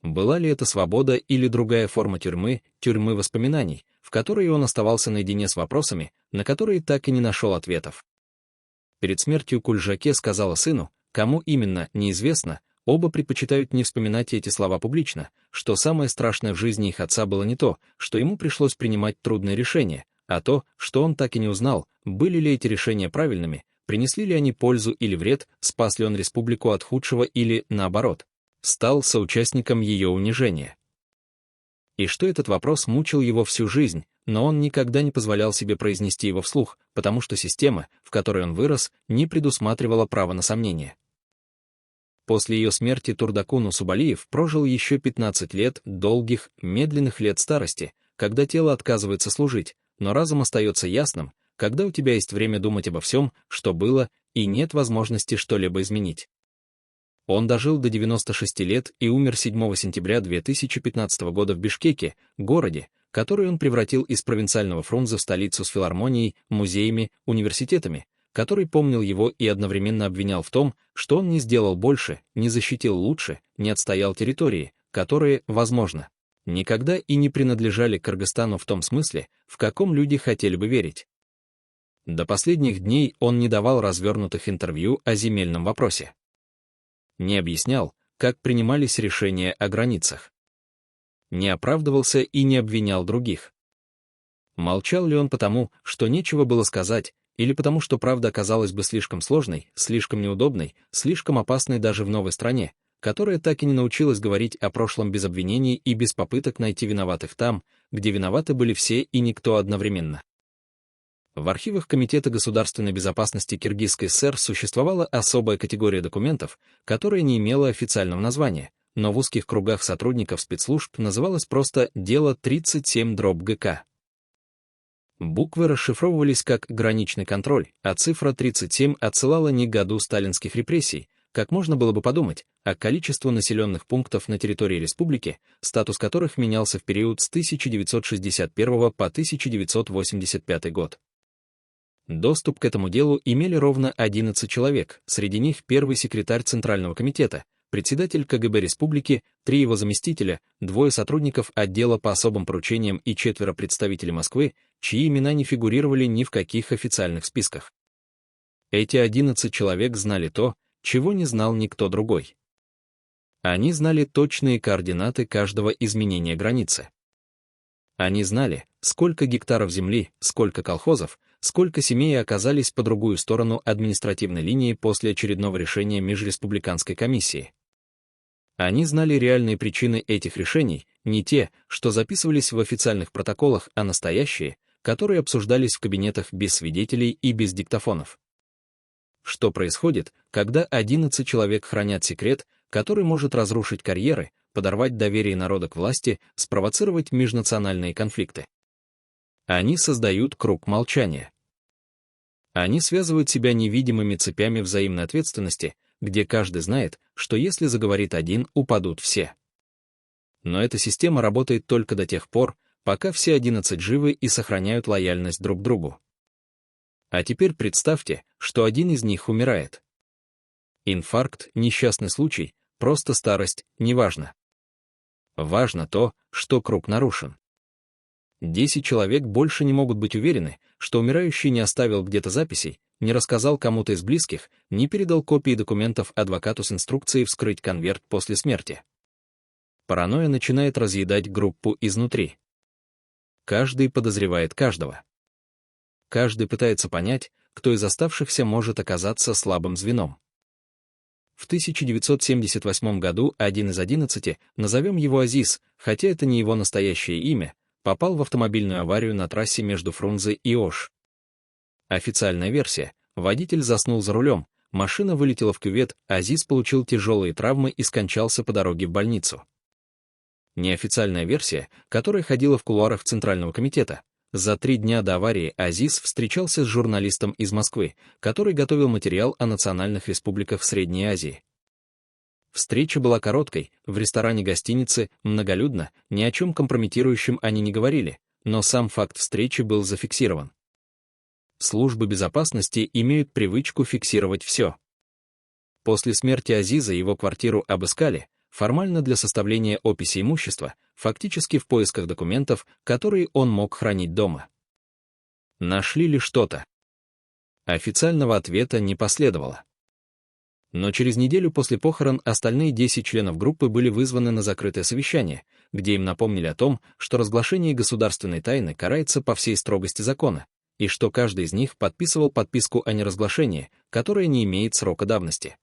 Была ли это свобода или другая форма тюрьмы, тюрьмы воспоминаний, в которой он оставался наедине с вопросами, на которые так и не нашел ответов? Перед смертью Кульжаке сказала сыну, кому именно, неизвестно, оба предпочитают не вспоминать эти слова публично, что самое страшное в жизни их отца было не то, что ему пришлось принимать трудные решения, а то, что он так и не узнал, были ли эти решения правильными, принесли ли они пользу или вред, спас ли он республику от худшего или, наоборот, стал соучастником ее унижения. И что этот вопрос мучил его всю жизнь, но он никогда не позволял себе произнести его вслух, потому что система, в которой он вырос, не предусматривала права на сомнение. После ее смерти Турдакун Усубалиев прожил еще 15 лет долгих, медленных лет старости, когда тело отказывается служить, но разум остается ясным, когда у тебя есть время думать обо всем, что было, и нет возможности что-либо изменить. Он дожил до 96 лет и умер 7 сентября 2015 года в Бишкеке, городе, который он превратил из провинциального Фрунзе в столицу с филармонией, музеями, университетами, который помнил его и одновременно обвинял в том, что он не сделал больше, не защитил лучше, не отстоял территории, которые, возможно, никогда и не принадлежали Кыргызстану в том смысле, в каком люди хотели бы верить. До последних дней он не давал развернутых интервью о земельном вопросе. Не объяснял, как принимались решения о границах. Не оправдывался и не обвинял других. Молчал ли он потому, что нечего было сказать, или потому что правда оказалась бы слишком сложной, слишком неудобной, слишком опасной даже в новой стране, которая так и не научилась говорить о прошлом без обвинений и без попыток найти виноватых там, где виноваты были все и никто одновременно. В архивах Комитета государственной безопасности Киргизской ССР существовала особая категория документов, которая не имела официального названия, но в узких кругах сотрудников спецслужб называлась просто «Дело 37/ГК». Буквы расшифровывались как «граничный контроль», а цифра 37 отсылала не к году сталинских репрессий, как можно было бы подумать, а к количеству населенных пунктов на территории республики, статус которых менялся в период с 1961 по 1985 год. Доступ к этому делу имели ровно 11 человек, среди них первый секретарь Центрального комитета, председатель КГБ республики, 3 его заместителя, 2 сотрудников отдела по особым поручениям и 4 представителей Москвы, чьи имена не фигурировали ни в каких официальных списках. Эти 11 человек знали то, чего не знал никто другой. Они знали точные координаты каждого изменения границы. Они знали, сколько гектаров земли, сколько колхозов, сколько семей оказались по другую сторону административной линии после очередного решения межреспубликанской комиссии. Они знали реальные причины этих решений, не те, что записывались в официальных протоколах, а настоящие, которые обсуждались в кабинетах без свидетелей и без диктофонов. Что происходит, когда 11 человек хранят секрет, который может разрушить карьеры, подорвать доверие народа к власти, спровоцировать межнациональные конфликты? Они создают круг молчания. Они связывают себя невидимыми цепями взаимной ответственности, где каждый знает, что если заговорит один, упадут все. Но эта система работает только до тех пор, пока все 11 живы и сохраняют лояльность друг к другу. А теперь представьте, что один из них умирает. Инфаркт, несчастный случай, просто старость, неважно. Важно то, что круг нарушен. 10 человек больше не могут быть уверены, что умирающий не оставил где-то записей, не рассказал кому-то из близких, не передал копии документов адвокату с инструкцией вскрыть конверт после смерти. Паранойя начинает разъедать группу изнутри. Каждый подозревает каждого. Каждый пытается понять, кто из оставшихся может оказаться слабым звеном. В 1978 году один из 11, назовем его Азиз, хотя это не его настоящее имя, попал в автомобильную аварию на трассе между Фрунзе и Ош. Официальная версия: водитель заснул за рулем, машина вылетела в кювет, Азиз получил тяжелые травмы и скончался по дороге в больницу. Неофициальная версия, которая ходила в кулуарах Центрального комитета: за 3 дня до аварии Азиз встречался с журналистом из Москвы, который готовил материал о национальных республиках Средней Азии. Встреча была короткой, в ресторане гостиницы, многолюдно, ни о чем компрометирующем они не говорили, но сам факт встречи был зафиксирован. Службы безопасности имеют привычку фиксировать все. После смерти Азиза его квартиру обыскали, формально для составления описи имущества, фактически в поисках документов, которые он мог хранить дома. Нашли ли что-то? Официального ответа не последовало. Но через неделю после похорон остальные 10 членов группы были вызваны на закрытое совещание, где им напомнили о том, что разглашение государственной тайны карается по всей строгости закона, и что каждый из них подписывал подписку о неразглашении, которая не имеет срока давности.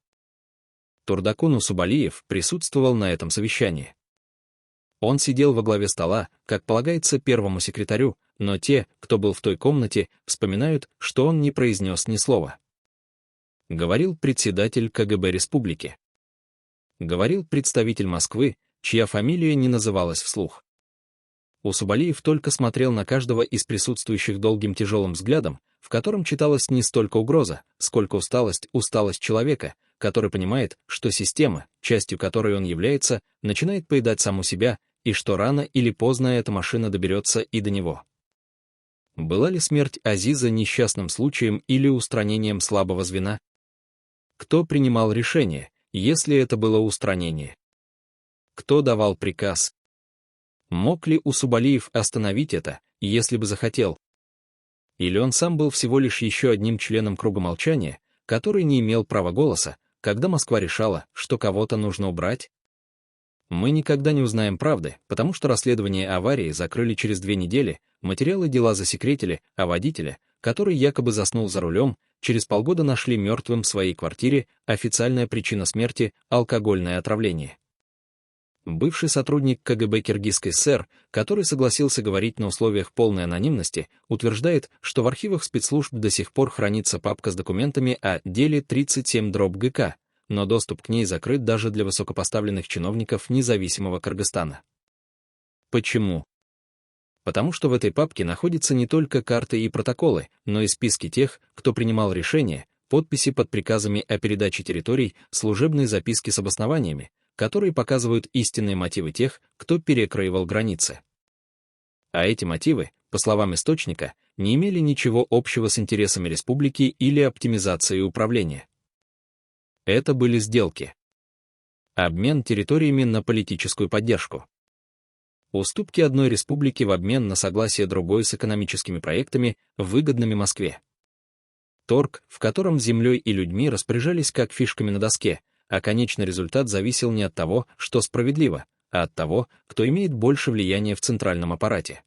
Турдакун Усубалиев присутствовал на этом совещании. Он сидел во главе стола, как полагается первому секретарю, но те, кто был в той комнате, вспоминают, что он не произнес ни слова. Говорил председатель КГБ республики. Говорил представитель Москвы, чья фамилия не называлась вслух. Усубалиев только смотрел на каждого из присутствующих долгим тяжелым взглядом, в котором читалась не столько угроза, сколько усталость человека, который понимает, что система, частью которой он является, начинает поедать саму себя, и что рано или поздно эта машина доберется и до него. Была ли смерть Азиза несчастным случаем или устранением слабого звена? Кто принимал решение, если это было устранение? Кто давал приказ? Мог ли Усубалиев остановить это, если бы захотел? Или он сам был всего лишь еще одним членом круга молчания, который не имел права голоса, когда Москва решала, что кого-то нужно убрать? Мы никогда не узнаем правды, потому что расследование аварии закрыли через 2 недели, материалы дела засекретили, а водителя, который якобы заснул за рулем, через полгода нашли мертвым в своей квартире, официальная причина смерти — алкогольное отравление. Бывший сотрудник КГБ Киргизской ССР, который согласился говорить на условиях полной анонимности, утверждает, что в архивах спецслужб до сих пор хранится папка с документами о деле 37/ГК, но доступ к ней закрыт даже для высокопоставленных чиновников независимого Кыргызстана. Почему? Потому что в этой папке находятся не только карты и протоколы, но и списки тех, кто принимал решения, подписи под приказами о передаче территорий, служебные записки с обоснованиями, которые показывают истинные мотивы тех, кто перекроивал границы. А эти мотивы, по словам источника, не имели ничего общего с интересами республики или оптимизацией управления. Это были сделки. Обмен территориями на политическую поддержку. Уступки одной республики в обмен на согласие другой с экономическими проектами, выгодными Москве. Торг, в котором землей и людьми распоряжались как фишками на доске, а конечный результат зависел не от того, что справедливо, а от того, кто имеет больше влияния в центральном аппарате.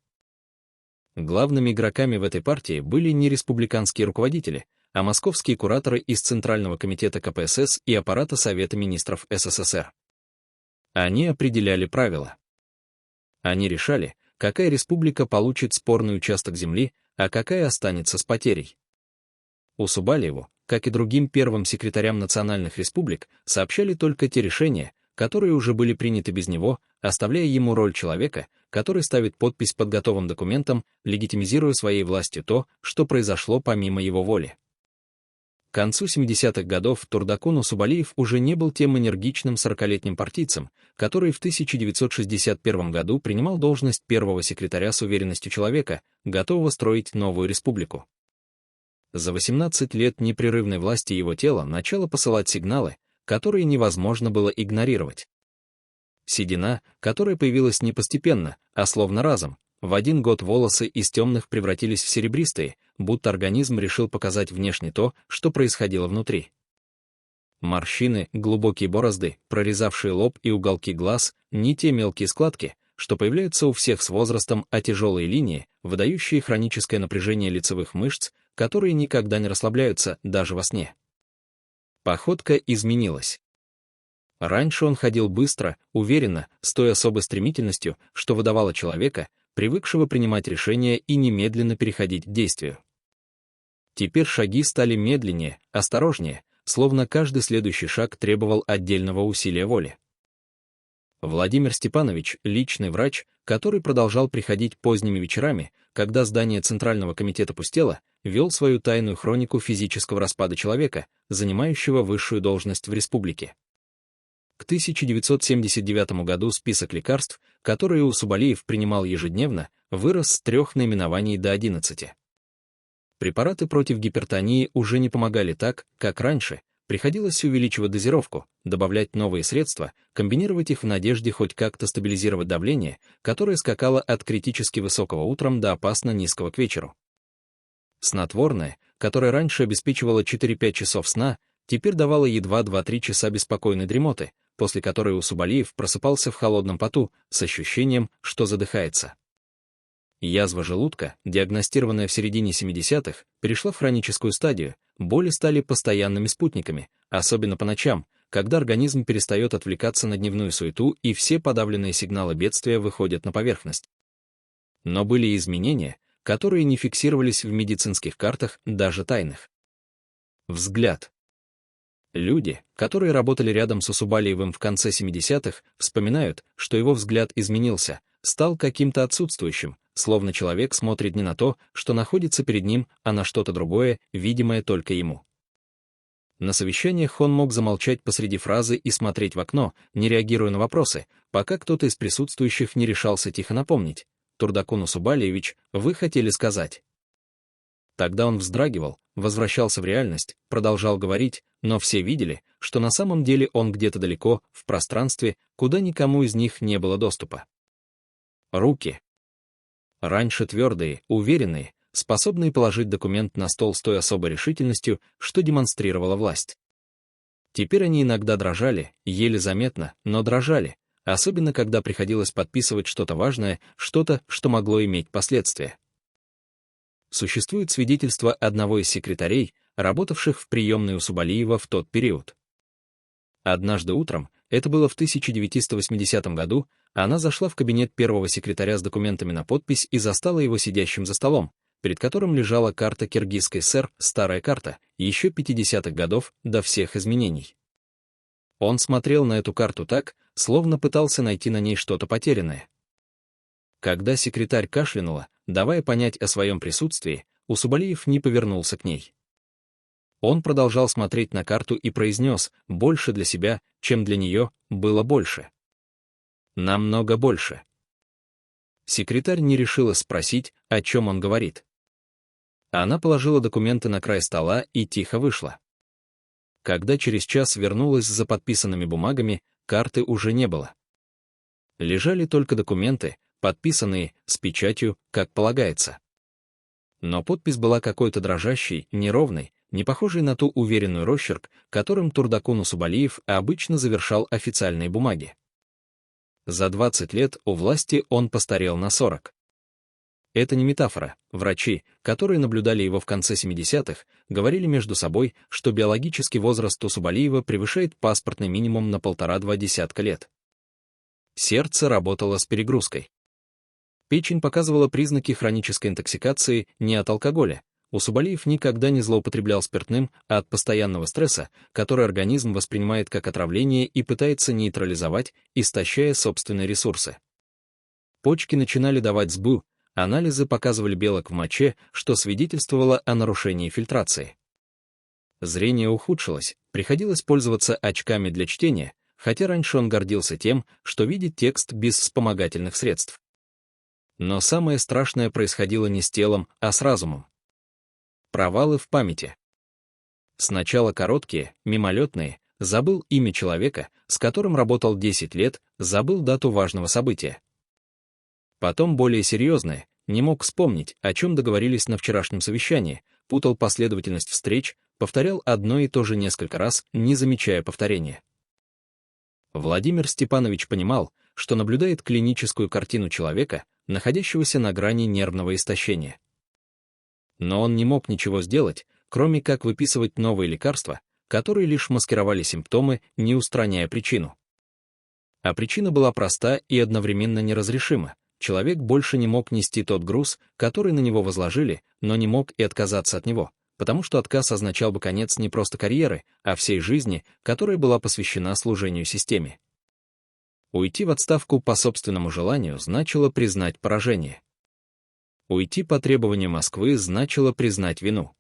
Главными игроками в этой партии были не республиканские руководители, а московские кураторы из Центрального комитета КПСС и аппарата Совета министров СССР. Они определяли правила. Они решали, какая республика получит спорный участок земли, а какая останется с потерей. Усубалиеву, как и другим первым секретарям национальных республик, сообщали только те решения, которые уже были приняты без него, оставляя ему роль человека, который ставит подпись под готовым документом, легитимизируя своей властью то, что произошло помимо его воли. К концу 70-х годов Турдакун Усубалиев уже не был тем энергичным 40-летним партийцем, который в 1961 году принимал должность первого секретаря с уверенностью человека, готового строить новую республику. За 18 лет непрерывной власти его тело начало посылать сигналы, которые невозможно было игнорировать. Седина, которая появилась не постепенно, а словно разом, в один год волосы из темных превратились в серебристые, будто организм решил показать внешне то, что происходило внутри. Морщины, глубокие борозды, прорезавшие лоб и уголки глаз, не те мелкие складки, что появляются у всех с возрастом, а тяжелые линии, выдающие хроническое напряжение лицевых мышц, которые никогда не расслабляются, даже во сне. Походка изменилась. Раньше он ходил быстро, уверенно, с той особой стремительностью, что выдавало человека, привыкшего принимать решения и немедленно переходить к действию. Теперь шаги стали медленнее, осторожнее, словно каждый следующий шаг требовал отдельного усилия воли. Владимир Степанович, личный врач, который продолжал приходить поздними вечерами, когда здание Центрального комитета пустело, вел свою тайную хронику физического распада человека, занимающего высшую должность в республике. К 1979 году список лекарств, которые Усубалиев принимал ежедневно, вырос с 3 наименований до 11. Препараты против гипертонии уже не помогали так, как раньше, приходилось увеличивать дозировку, добавлять новые средства, комбинировать их в надежде хоть как-то стабилизировать давление, которое скакало от критически высокого утром до опасно низкого к вечеру. Снотворное, которое раньше обеспечивало 4-5 часов сна, теперь давало едва 2-3 часа беспокойной дремоты, после которой Усубалиев просыпался в холодном поту с ощущением, что задыхается. Язва желудка, диагностированная в середине 70-х, перешла в хроническую стадию, боли стали постоянными спутниками, особенно по ночам, когда организм перестает отвлекаться на дневную суету и все подавленные сигналы бедствия выходят на поверхность. Но были и изменения, которые не фиксировались в медицинских картах, даже тайных. Взгляд. Люди, которые работали рядом с Усубалиевым в конце 70-х, вспоминают, что его взгляд изменился, стал каким-то отсутствующим, словно человек смотрит не на то, что находится перед ним, а на что-то другое, видимое только ему. На совещаниях он мог замолчать посреди фразы и смотреть в окно, не реагируя на вопросы, пока кто-то из присутствующих не решался тихо напомнить: «Турдакун Усубалиевич, вы хотели сказать». Тогда он вздрагивал, возвращался в реальность, продолжал говорить, но все видели, что на самом деле он где-то далеко, в пространстве, куда никому из них не было доступа. Руки. Раньше твердые, уверенные, способные положить документ на стол с той особой решительностью, что демонстрировала власть. Теперь они иногда дрожали, еле заметно, но дрожали, особенно когда приходилось подписывать что-то важное, что-то, что могло иметь последствия. Существует свидетельство одного из секретарей, работавших в приемной у Субалиева в тот период. Однажды утром, это было в 1980 году, она зашла в кабинет первого секретаря с документами на подпись и застала его сидящим за столом, перед которым лежала карта Киргизской ССР, старая карта, еще 50-х годов, до всех изменений. Он смотрел на эту карту так, словно пытался найти на ней что-то потерянное. Когда секретарь кашлянула, давая понять о своем присутствии, Усубалиев не повернулся к ней. Он продолжал смотреть на карту и произнес: «Больше для себя, чем для нее, было больше. Намного больше». Секретарь не решилась спросить, о чем он говорит. Она положила документы на край стола и тихо вышла. Когда через час вернулась за подписанными бумагами, карты уже не было. Лежали только документы, подписанные, с печатью, как полагается. Но подпись была какой-то дрожащей, неровной, не похожей на ту уверенную росчерк, которым Турдакун Усубалиев обычно завершал официальные бумаги. За 20 лет у власти он постарел на 40. Это не метафора. Врачи, которые наблюдали его в конце 70-х, говорили между собой, что биологический возраст Усубалиева превышает паспортный минимум на 1,5–2 десятка лет. Сердце работало с перегрузкой. Печень показывала признаки хронической интоксикации не от алкоголя. Усубалиев никогда не злоупотреблял спиртным, а от постоянного стресса, который организм воспринимает как отравление и пытается нейтрализовать, истощая собственные ресурсы. Почки начинали давать сбу, анализы показывали белок в моче, что свидетельствовало о нарушении фильтрации. Зрение ухудшилось, приходилось пользоваться очками для чтения, хотя раньше он гордился тем, что видит текст без вспомогательных средств. Но самое страшное происходило не с телом, а с разумом. Провалы в памяти. Сначала короткие, мимолетные, забыл имя человека, с которым работал 10 лет, забыл дату важного события. Потом более серьезные, не мог вспомнить, о чем договорились на вчерашнем совещании, путал последовательность встреч, повторял одно и то же несколько раз, не замечая повторения. Владимир Степанович понимал, что наблюдает клиническую картину человека, находящегося на грани нервного истощения. Но он не мог ничего сделать, кроме как выписывать новые лекарства, которые лишь маскировали симптомы, не устраняя причину. А причина была проста и одновременно неразрешима. Человек больше не мог нести тот груз, который на него возложили, но не мог и отказаться от него, потому что отказ означал бы конец не просто карьеры, а всей жизни, которая была посвящена служению системе. Уйти в отставку по собственному желанию значило признать поражение. Уйти по требованию Москвы значило признать вину.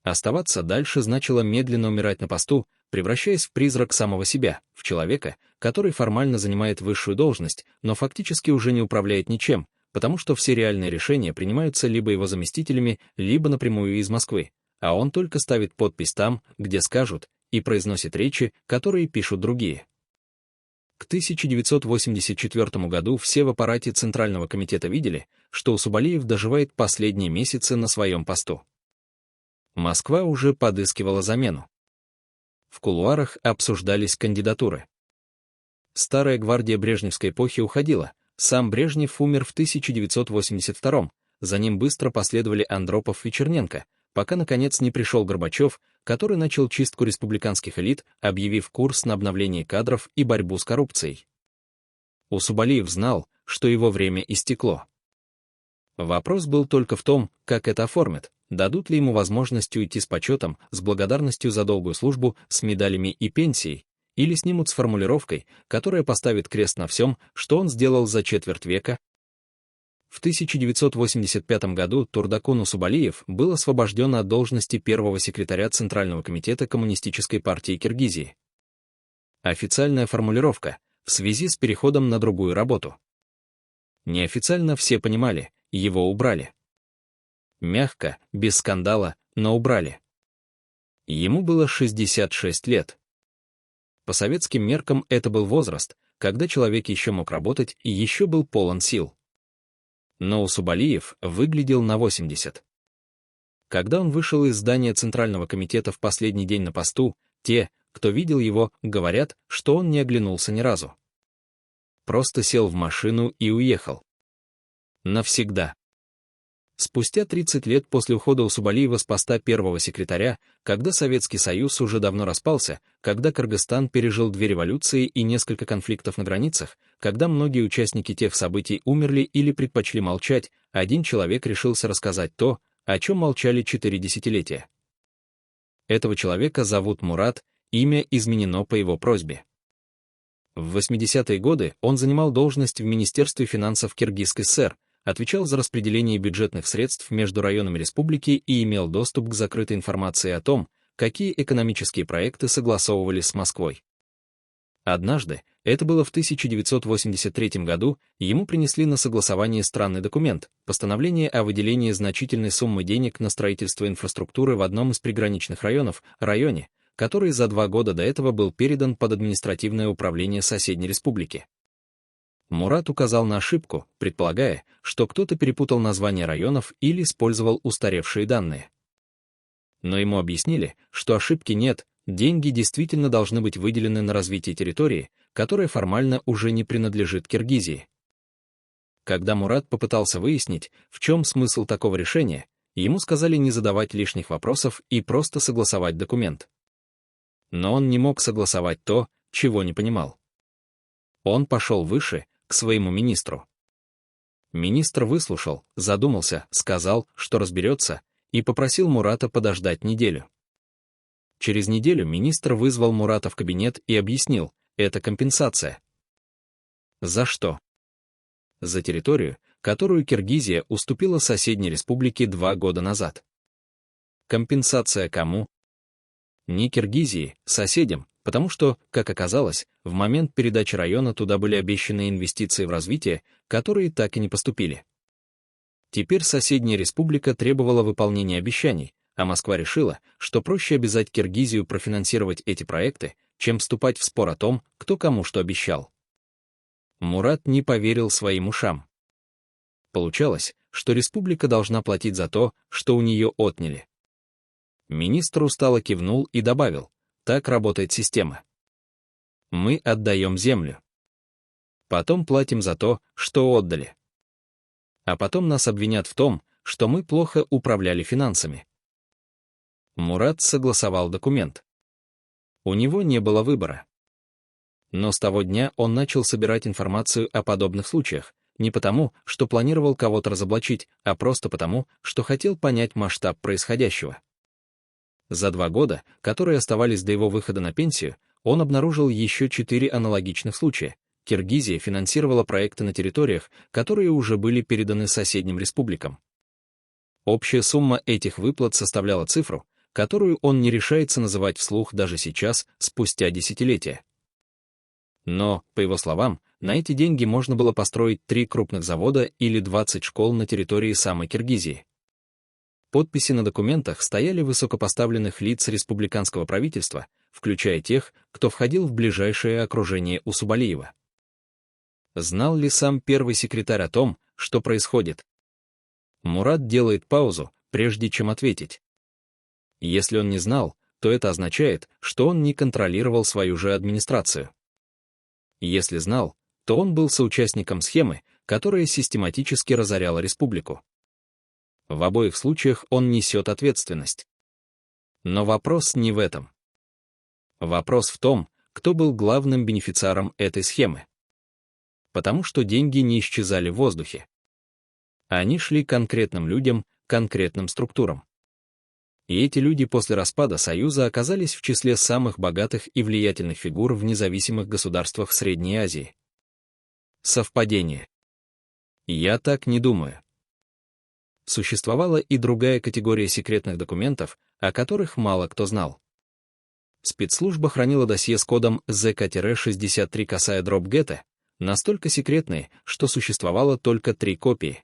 Оставаться дальше значило медленно умирать на посту, превращаясь в призрак самого себя, в человека, который формально занимает высшую должность, но фактически уже не управляет ничем, потому что все реальные решения принимаются либо его заместителями, либо напрямую из Москвы, а он только ставит подпись там, где скажут, и произносит речи, которые пишут другие. К 1984 году все в аппарате Центрального комитета видели, что Усубалиев доживает последние месяцы на своем посту. Москва уже подыскивала замену. В кулуарах обсуждались кандидатуры. Старая гвардия брежневской эпохи уходила, сам Брежнев умер в 1982, за ним быстро последовали Андропов и Черненко, пока наконец не пришел Горбачев, который начал чистку республиканских элит, объявив курс на обновление кадров и борьбу с коррупцией. Усубалиев знал, что его время истекло. Вопрос был только в том, как это оформят, дадут ли ему возможность уйти с почетом, с благодарностью за долгую службу, с медалями и пенсией, или снимут с формулировкой, которая поставит крест на всем, что он сделал за четверть века. В 1985 году Турдакун Усубалиев был освобожден от должности первого секретаря Центрального комитета Коммунистической партии Киргизии. Официальная формулировка — в связи с переходом на другую работу. Неофициально все понимали, его убрали. Мягко, без скандала, но убрали. Ему было 66 лет. По советским меркам это был возраст, когда человек еще мог работать и еще был полон сил. Но Усубалиев выглядел на 80. Когда он вышел из здания Центрального комитета в последний день на посту, те, кто видел его, говорят, что он не оглянулся ни разу. Просто сел в машину и уехал. Навсегда. Спустя 30 лет после ухода Усубалиева с поста первого секретаря, когда Советский Союз уже давно распался, когда Кыргызстан пережил 2 революции и несколько конфликтов на границах, когда многие участники тех событий умерли или предпочли молчать, один человек решился рассказать то, о чем молчали 4 десятилетия. Этого человека зовут Мурат, имя изменено по его просьбе. В 80-е годы он занимал должность в Министерстве финансов Киргизской ССР, отвечал за распределение бюджетных средств между районами республики и имел доступ к закрытой информации о том, какие экономические проекты согласовывались с Москвой. Однажды, это было в 1983 году, ему принесли на согласование странный документ, постановление о выделении значительной суммы денег на строительство инфраструктуры в одном из приграничных районов, районе, который за 2 года до этого был передан под административное управление соседней республики. Мурат указал на ошибку, предполагая, что кто-то перепутал названия районов или использовал устаревшие данные. Но ему объяснили, что ошибки нет, деньги действительно должны быть выделены на развитие территории, которая формально уже не принадлежит Киргизии. Когда Мурат попытался выяснить, в чем смысл такого решения, ему сказали не задавать лишних вопросов и просто согласовать документ. Но он не мог согласовать то, чего не понимал. Он пошел выше, к своему министру. Министр выслушал, задумался, сказал, что разберется, и попросил Мурата подождать неделю. Через неделю министр вызвал Мурата в кабинет и объяснил, это компенсация. За что? За территорию, которую Киргизия уступила соседней республике 2 года назад. Компенсация кому? Не Киргизии, соседям, потому что, как оказалось, в момент передачи района туда были обещаны инвестиции в развитие, которые так и не поступили. Теперь соседняя республика требовала выполнения обещаний, а Москва решила, что проще обязать Киргизию профинансировать эти проекты, чем вступать в спор о том, кто кому что обещал. Мурат не поверил своим ушам. Получалось, что республика должна платить за то, что у нее отняли. Министр устало кивнул и добавил, так работает система. Мы отдаем землю. Потом платим за то, что отдали. А потом нас обвинят в том, что мы плохо управляли финансами. Мурат согласовал документ. У него не было выбора. Но с того дня он начал собирать информацию о подобных случаях, не потому, что планировал кого-то разоблачить, а просто потому, что хотел понять масштаб происходящего. За 2 года, которые оставались до его выхода на пенсию, он обнаружил еще 4 аналогичных случая. Киргизия финансировала проекты на территориях, которые уже были переданы соседним республикам. Общая сумма этих выплат составляла цифру, которую он не решается называть вслух даже сейчас, спустя десятилетия. Но, по его словам, на эти деньги можно было построить 3 крупных завода или 20 школ на территории самой Киргизии. Подписи на документах стояли высокопоставленных лиц республиканского правительства, включая тех, кто входил в ближайшее окружение Усубалиева. Знал ли сам первый секретарь о том, что происходит? Мурат делает паузу, прежде чем ответить. Если он не знал, то это означает, что он не контролировал свою же администрацию. Если знал, то он был соучастником схемы, которая систематически разоряла республику. В обоих случаях он несет ответственность. Но вопрос не в этом. Вопрос в том, кто был главным бенефициаром этой схемы. Потому что деньги не исчезали в воздухе. Они шли конкретным людям, конкретным структурам. И эти люди после распада Союза оказались в числе самых богатых и влиятельных фигур в независимых государствах Средней Азии. Совпадение? Я так не думаю. Существовала и другая категория секретных документов, о которых мало кто знал. Спецслужба хранила досье с кодом ЗК-63 косая дробь ГТ, настолько секретные, что существовало только 3 копии.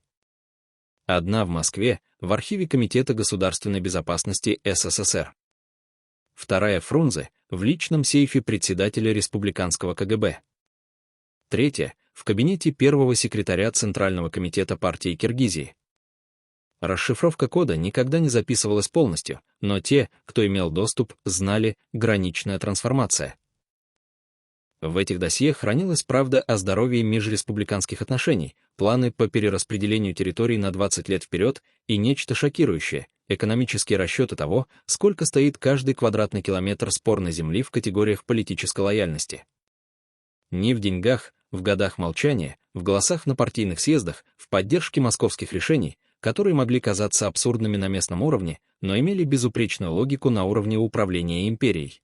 Одна в Москве, в архиве Комитета государственной безопасности СССР. Вторая в Фрунзе, в личном сейфе председателя республиканского КГБ. Третья — в кабинете первого секретаря Центрального комитета партии Киргизии. Расшифровка кода никогда не записывалась полностью, но те, кто имел доступ, знали «граничная трансформация». В этих досье хранилась правда о здоровье межреспубликанских отношений, планы по перераспределению территорий на 20 лет вперед и нечто шокирующее — экономические расчеты того, сколько стоит каждый квадратный километр спорной земли в категориях политической лояльности. Ни в деньгах, в годах молчания, в голосах на партийных съездах, в поддержке московских решений, которые могли казаться абсурдными на местном уровне, но имели безупречную логику на уровне управления империей.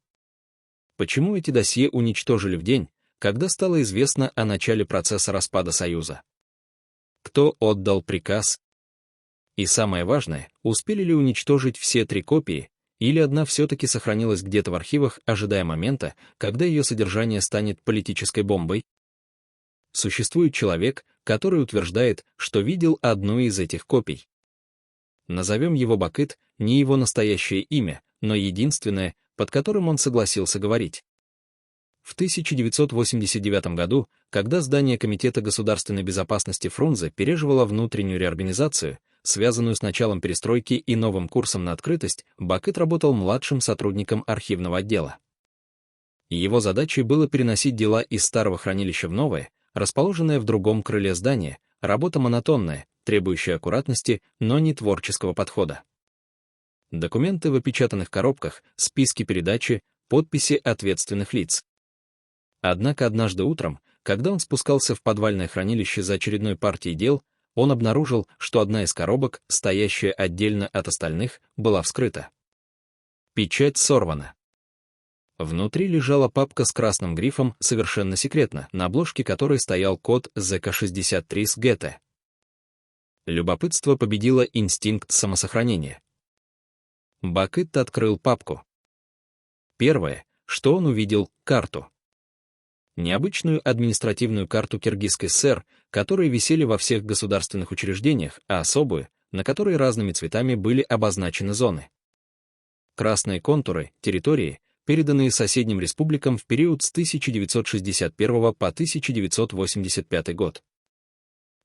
Почему эти досье уничтожили в день, когда стало известно о начале процесса распада Союза? Кто отдал приказ? И самое важное, успели ли уничтожить все 3 копии, или одна все-таки сохранилась где-то в архивах, ожидая момента, когда ее содержание станет политической бомбой? Существует человек, который утверждает, что видел одну из этих копий. Назовем его Бакыт, не его настоящее имя, но единственное, под которым он согласился говорить. В 1989 году, когда здание Комитета государственной безопасности Фрунзе переживало внутреннюю реорганизацию, связанную с началом перестройки и новым курсом на открытость, Бакыт работал младшим сотрудником архивного отдела. Его задачей было переносить дела из старого хранилища в новое, расположенное в другом крыле здания, работа монотонная, требующая аккуратности, но не творческого подхода. Документы в опечатанных коробках, списки передачи, подписи ответственных лиц. Однако однажды утром, когда он спускался в подвальное хранилище за очередной партией дел, он обнаружил, что одна из коробок, стоящая отдельно от остальных, была вскрыта. Печать сорвана. Внутри лежала папка с красным грифом «Совершенно секретно», на обложке которой стоял код ЗК-63 с ГТ. Любопытство победило инстинкт самосохранения. Бакыт открыл папку. Первое, что он увидел — карту. Необычную административную карту Киргизской ССР, которые висели во всех государственных учреждениях, а особую, на которой разными цветами были обозначены зоны. Красные контуры — территории, переданные соседним республикам в период с 1961 по 1985 год.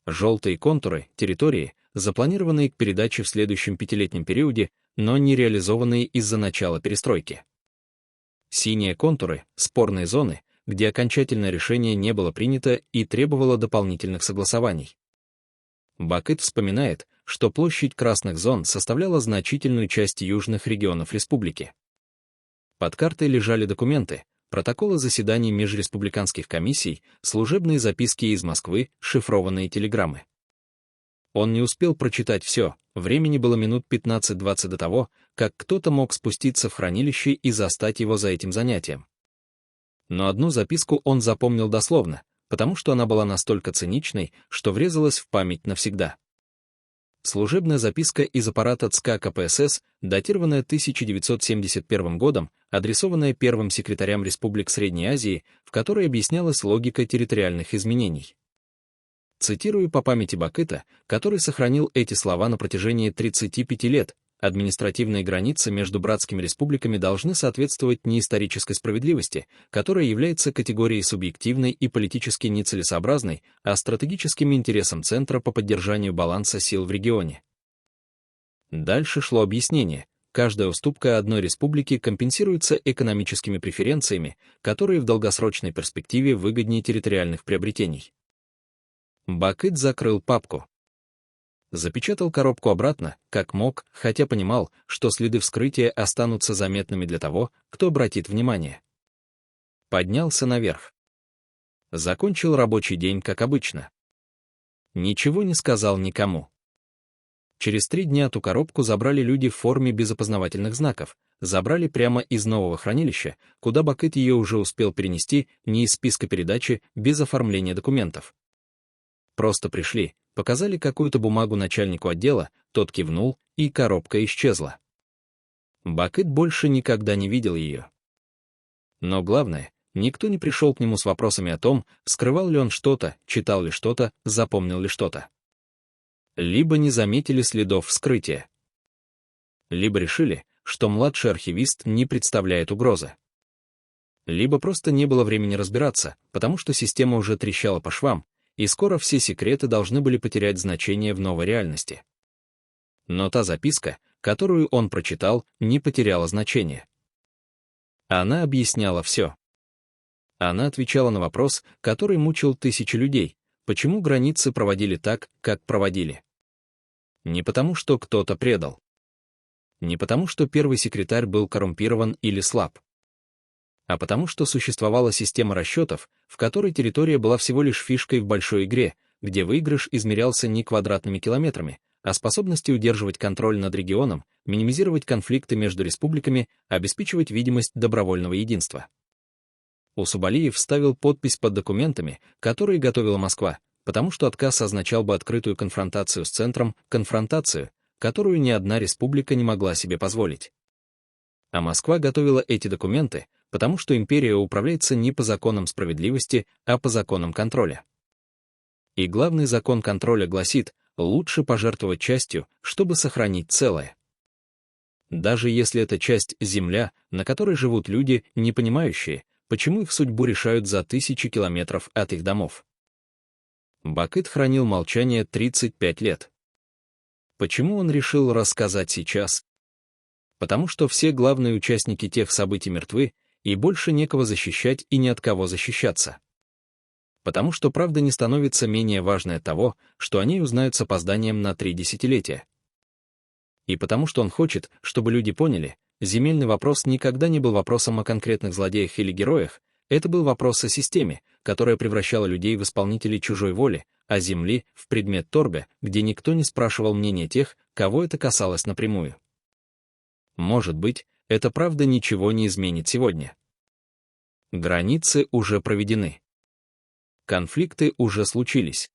Желтые контуры — территории, запланированные к передаче в следующем 5-летнем периоде, но не реализованные из-за начала перестройки. Синие контуры — спорные зоны, где окончательное решение не было принято и требовало дополнительных согласований. Бакыт вспоминает, что площадь красных зон составляла значительную часть южных регионов республики. Под картой лежали документы, протоколы заседаний межреспубликанских комиссий, служебные записки из Москвы, шифрованные телеграммы. Он не успел прочитать все, времени было минут 15-20 до того, как кто-то мог спуститься в хранилище и застать его за этим занятием. Но одну записку он запомнил дословно, потому что она была настолько циничной, что врезалась в память навсегда. Служебная записка из аппарата ЦК КПСС, датированная 1971 годом, адресованная первым секретарям республик Средней Азии, в которой объяснялась логика территориальных изменений. Цитирую по памяти Бакыта, который сохранил эти слова на протяжении 35 лет, административные границы между братскими республиками должны соответствовать не исторической справедливости, которая является категорией субъективной и политически нецелесообразной, а стратегическим интересом Центра по поддержанию баланса сил в регионе. Дальше шло объяснение. Каждая уступка одной республике компенсируется экономическими преференциями, которые в долгосрочной перспективе выгоднее территориальных приобретений. Бакыт закрыл папку. Запечатал коробку обратно, как мог, хотя понимал, что следы вскрытия останутся заметными для того, кто обратит внимание. Поднялся наверх. Закончил рабочий день, как обычно. Ничего не сказал никому. Через 3 дня ту коробку забрали люди в форме без опознавательных знаков, забрали прямо из нового хранилища, куда Бакыт ее уже успел перенести не из списка передачи, без оформления документов. Просто пришли, показали какую-то бумагу начальнику отдела, тот кивнул, и коробка исчезла. Бакыт больше никогда не видел ее. Но главное, никто не пришел к нему с вопросами о том, скрывал ли он что-то, читал ли что-то, запомнил ли что-то. Либо не заметили следов вскрытия. Либо решили, что младший архивист не представляет угрозы. Либо просто не было времени разбираться, потому что система уже трещала по швам, и скоро все секреты должны были потерять значение в новой реальности. Но та записка, которую он прочитал, не потеряла значения. Она объясняла все. Она отвечала на вопрос, который мучил тысячи людей, почему границы проводили так, как проводили. Не потому, что кто-то предал. Не потому, что первый секретарь был коррумпирован или слаб. А потому, что существовала система расчетов, в которой территория была всего лишь фишкой в большой игре, где выигрыш измерялся не квадратными километрами, а способностью удерживать контроль над регионом, минимизировать конфликты между республиками, обеспечивать видимость добровольного единства. Усубалиев вставил подпись под документами, которые готовила Москва, потому что отказ означал бы открытую конфронтацию с центром, конфронтацию, которую ни одна республика не могла себе позволить. А Москва готовила эти документы, потому что империя управляется не по законам справедливости, а по законам контроля. И главный закон контроля гласит, лучше пожертвовать частью, чтобы сохранить целое. Даже если эта часть — земля, на которой живут люди, не понимающие, почему их судьбу решают за тысячи километров от их домов. Бакыт хранил молчание 35 лет. Почему он решил рассказать сейчас? Потому что все главные участники тех событий мертвы, и больше некого защищать и ни от кого защищаться. Потому что правда не становится менее важной от того, что они узнают с опозданием на 3 десятилетия. И потому что он хочет, чтобы люди поняли, земельный вопрос никогда не был вопросом о конкретных злодеях или героях, это был вопрос о системе, которая превращала людей в исполнителей чужой воли, а земли — в предмет торга, где никто не спрашивал мнения тех, кого это касалось напрямую. Может быть, эта правда ничего не изменит сегодня. Границы уже проведены. Конфликты уже случились.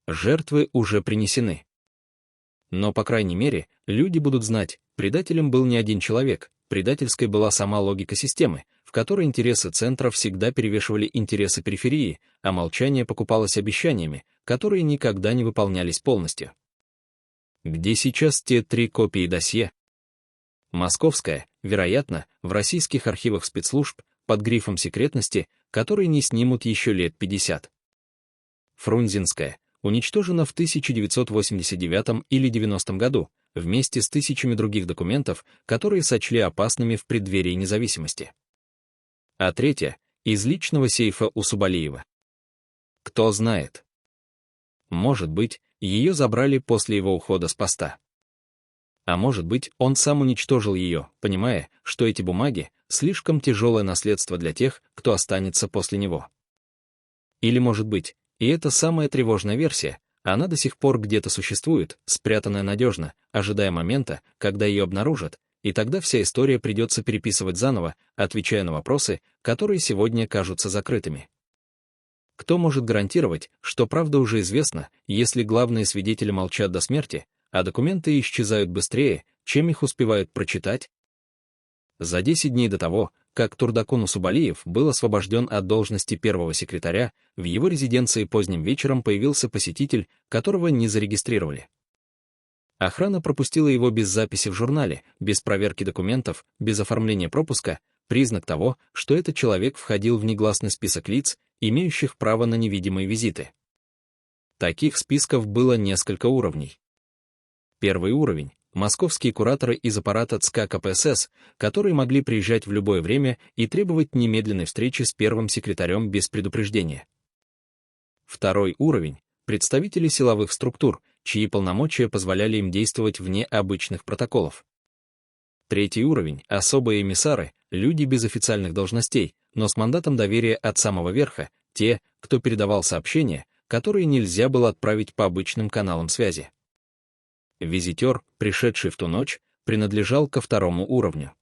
Жертвы уже принесены. Но, по крайней мере, люди будут знать, предателем был не один человек, предательской была сама логика системы, в которой интересы центра всегда перевешивали интересы периферии, а молчание покупалось обещаниями, которые никогда не выполнялись полностью. Где сейчас те 3 копии досье? Московская, вероятно, в российских архивах спецслужб, под грифом секретности, которые не снимут еще лет 50. Фрунзенская, уничтожена в 1989 или 90 году, вместе с тысячами других документов, которые сочли опасными в преддверии независимости. А 3 — из личного сейфа Усубалиева. Кто знает? Может быть, ее забрали после его ухода с поста. А может быть, он сам уничтожил ее, понимая, что эти бумаги — слишком тяжелое наследство для тех, кто останется после него. Или может быть, и это самая тревожная версия, она до сих пор где-то существует, спрятанная надежно, ожидая момента, когда ее обнаружат, и тогда вся история придется переписывать заново, отвечая на вопросы, которые сегодня кажутся закрытыми. Кто может гарантировать, что правда уже известна, если главные свидетели молчат до смерти, а документы исчезают быстрее, чем их успевают прочитать? За 10 дней до того, как Турдакун Усубалиев был освобожден от должности первого секретаря, в его резиденции поздним вечером появился посетитель, которого не зарегистрировали. Охрана пропустила его без записи в журнале, без проверки документов, без оформления пропуска, признак того, что этот человек входил в негласный список лиц, имеющих право на невидимые визиты. Таких списков было несколько уровней. Первый уровень — московские кураторы из аппарата ЦК КПСС, которые могли приезжать в любое время и требовать немедленной встречи с первым секретарем без предупреждения. Второй уровень — представители силовых структур, чьи полномочия позволяли им действовать вне обычных протоколов. Третий уровень — особые эмиссары, люди без официальных должностей, но с мандатом доверия от самого верха, те, кто передавал сообщения, которые нельзя было отправить по обычным каналам связи. Визитер, пришедший в ту ночь, принадлежал ко второму уровню.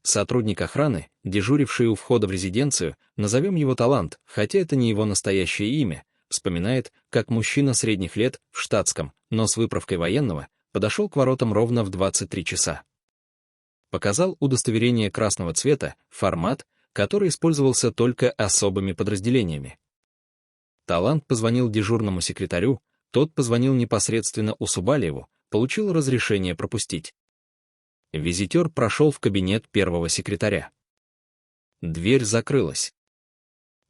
Сотрудник охраны, дежуривший у входа в резиденцию, назовем его Талант, хотя это не его настоящее имя, вспоминает, как мужчина средних лет, в штатском, но с выправкой военного, подошел к воротам ровно в 23 часа. Показал удостоверение красного цвета, формат, который использовался только особыми подразделениями. Талант позвонил дежурному секретарю, тот позвонил непосредственно Усубалиеву, получил разрешение пропустить. Визитер прошел в кабинет первого секретаря. Дверь закрылась.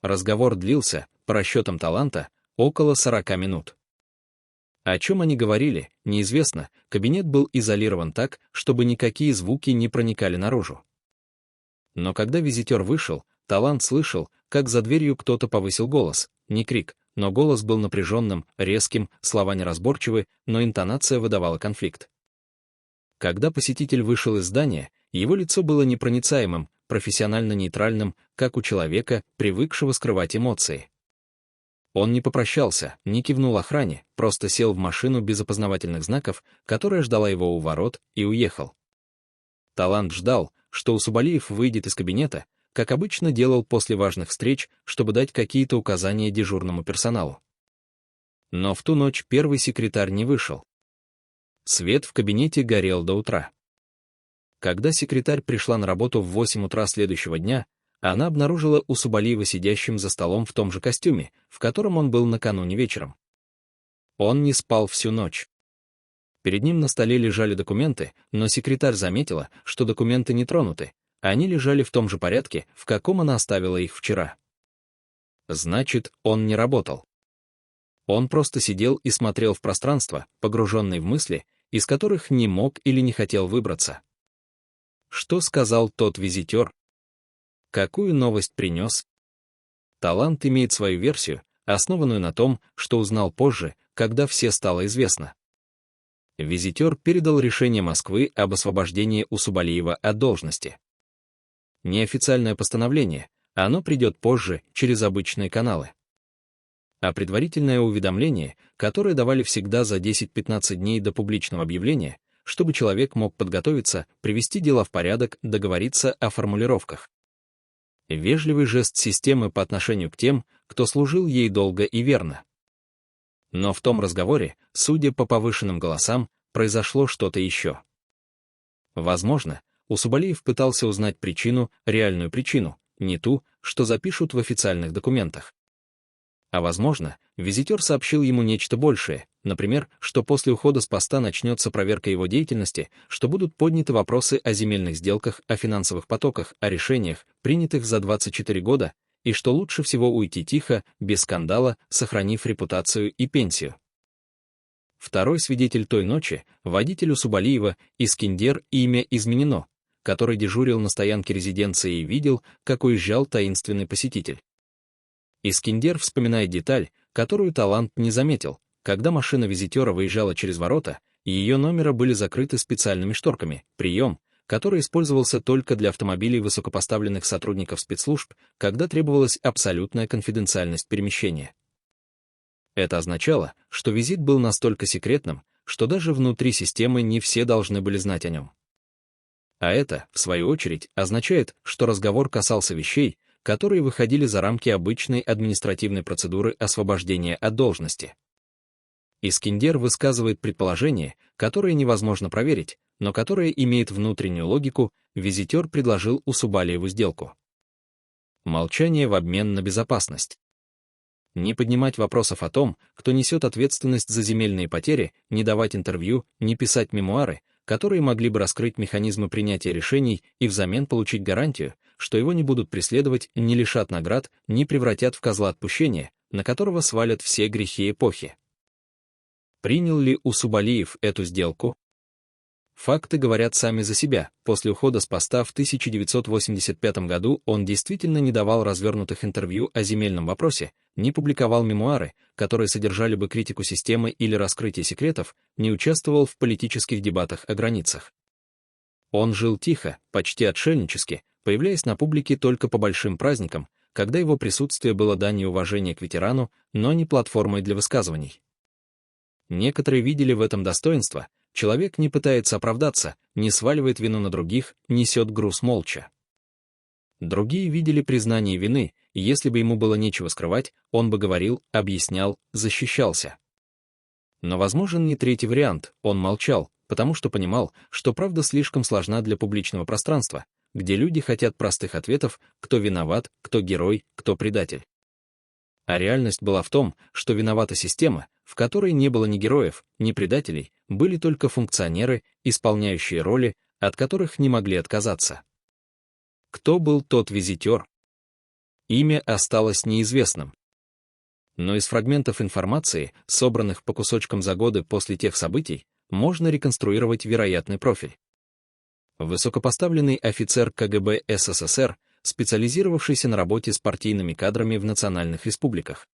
Разговор длился, по расчетам Таланта, около 40 минут. О чем они говорили, неизвестно, кабинет был изолирован так, чтобы никакие звуки не проникали наружу. Но когда визитер вышел, Талант слышал, как за дверью кто-то повысил голос, не крик, но голос был напряженным, резким, слова неразборчивы, но интонация выдавала конфликт. Когда посетитель вышел из здания, его лицо было непроницаемым, профессионально нейтральным, как у человека, привыкшего скрывать эмоции. Он не попрощался, не кивнул охране, просто сел в машину без опознавательных знаков, которая ждала его у ворот, и уехал. Талант ждал, что Усубалиев выйдет из кабинета, как обычно делал после важных встреч, чтобы дать какие-то указания дежурному персоналу. Но в ту ночь первый секретарь не вышел. Свет в кабинете горел до утра. Когда секретарь пришла на работу в 8 утра следующего дня, она обнаружила Усубалиева сидящим за столом в том же костюме, в котором он был накануне вечером. Он не спал всю ночь. Перед ним на столе лежали документы, но секретарь заметила, что документы не тронуты, они лежали в том же порядке, в каком она оставила их вчера. Значит, он не работал. Он просто сидел и смотрел в пространство, погруженный в мысли, из которых не мог или не хотел выбраться. Что сказал тот визитер? Какую новость принес? Талант имеет свою версию, основанную на том, что узнал позже, когда все стало известно. Визитер передал решение Москвы об освобождении Усубалиева от должности. Неофициальное постановление, оно придет позже, через обычные каналы. А предварительное уведомление, которое давали всегда за 10-15 дней до публичного объявления, чтобы человек мог подготовиться, привести дела в порядок, договориться о формулировках. Вежливый жест системы по отношению к тем, кто служил ей долго и верно. Но в том разговоре, судя по повышенным голосам, произошло что-то еще. Возможно, Усубалиев пытался узнать причину, реальную причину, не ту, что запишут в официальных документах. А возможно, визитер сообщил ему нечто большее, например, что после ухода с поста начнется проверка его деятельности, что будут подняты вопросы о земельных сделках, о финансовых потоках, о решениях, принятых за 24 года, и что лучше всего уйти тихо, без скандала, сохранив репутацию и пенсию. Второй свидетель той ночи, водитель Усубалиева, Искиндер, имя изменено, который дежурил на стоянке резиденции и видел, как уезжал таинственный посетитель. Искиндер вспоминает деталь, которую Талант не заметил. Когда машина визитера выезжала через ворота, ее номера были закрыты специальными шторками, прием, который использовался только для автомобилей высокопоставленных сотрудников спецслужб, когда требовалась абсолютная конфиденциальность перемещения. Это означало, что визит был настолько секретным, что даже внутри системы не все должны были знать о нем. А это, в свою очередь, означает, что разговор касался вещей, которые выходили за рамки обычной административной процедуры освобождения от должности. Искиндер высказывает предположение, которое невозможно проверить, но которое имеет внутреннюю логику, визитер предложил Усубалиеву сделку. Молчание в обмен на безопасность. Не поднимать вопросов о том, кто несет ответственность за земельные потери, не давать интервью, не писать мемуары, которые могли бы раскрыть механизмы принятия решений и взамен получить гарантию, что его не будут преследовать, не лишат наград, не превратят в козла отпущения, на которого свалят все грехи эпохи. Принял ли Усубалиев эту сделку? Факты говорят сами за себя. После ухода с поста в 1985 году он действительно не давал развернутых интервью о земельном вопросе, не публиковал мемуары, которые содержали бы критику системы или раскрытие секретов, не участвовал в политических дебатах о границах. Он жил тихо, почти отшельнически, появляясь на публике только по большим праздникам, когда его присутствие было данью уважения к ветерану, но не платформой для высказываний. Некоторые видели в этом достоинство, человек не пытается оправдаться, не сваливает вину на других, несет груз молча. Другие видели признание вины, и если бы ему было нечего скрывать, он бы говорил, объяснял, защищался. Но возможен не третий вариант, он молчал, потому что понимал, что правда слишком сложна для публичного пространства, где люди хотят простых ответов, кто виноват, кто герой, кто предатель. А реальность была в том, что виновата система, в которой не было ни героев, ни предателей, были только функционеры, исполняющие роли, от которых не могли отказаться. Кто был тот визитер? Имя осталось неизвестным. Но из фрагментов информации, собранных по кусочкам за годы после тех событий, можно реконструировать вероятный профиль. Высокопоставленный офицер КГБ СССР, специализировавшийся на работе с партийными кадрами в национальных республиках.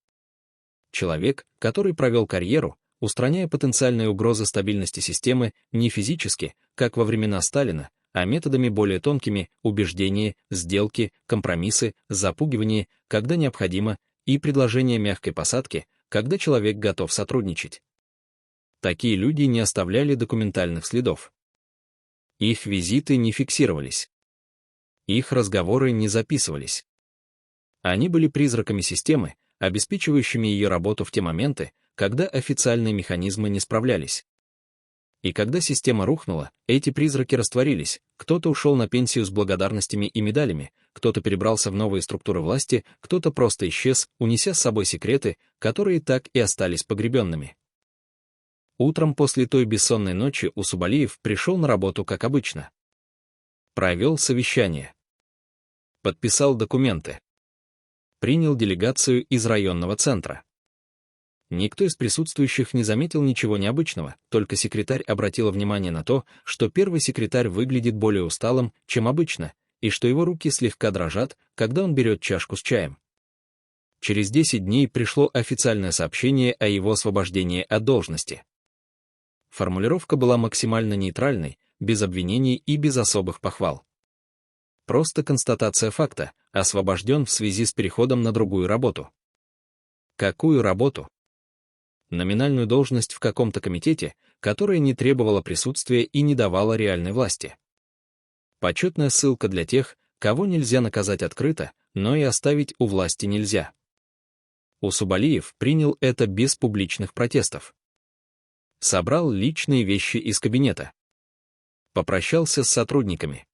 Человек, который провел карьеру, устраняя потенциальные угрозы стабильности системы не физически, как во времена Сталина, а методами более тонкими: убеждения, сделки, компромиссы, запугивание, когда необходимо, и предложение мягкой посадки, когда человек готов сотрудничать. Такие люди не оставляли документальных следов. Их визиты не фиксировались. Их разговоры не записывались. Они были призраками системы, обеспечивающими ее работу в те моменты, когда официальные механизмы не справлялись. И когда система рухнула, эти призраки растворились, кто-то ушел на пенсию с благодарностями и медалями, кто-то перебрался в новые структуры власти, кто-то просто исчез, унеся с собой секреты, которые так и остались погребенными. Утром после той бессонной ночи Усубалиев пришел на работу как обычно. Провел совещание. Подписал документы. Принял делегацию из районного центра. Никто из присутствующих не заметил ничего необычного, только секретарь обратила внимание на то, что первый секретарь выглядит более усталым, чем обычно, и что его руки слегка дрожат, когда он берет чашку с чаем. Через 10 дней пришло официальное сообщение о его освобождении от должности. Формулировка была максимально нейтральной, без обвинений и без особых похвал. Просто констатация факта: освобожден в связи с переходом на другую работу. Какую работу? Номинальную должность в каком-то комитете, которая не требовала присутствия и не давала реальной власти. Почетная ссылка для тех, кого нельзя наказать открыто, но и оставить у власти нельзя. Усубалиев принял это без публичных протестов. Собрал личные вещи из кабинета. Попрощался с сотрудниками.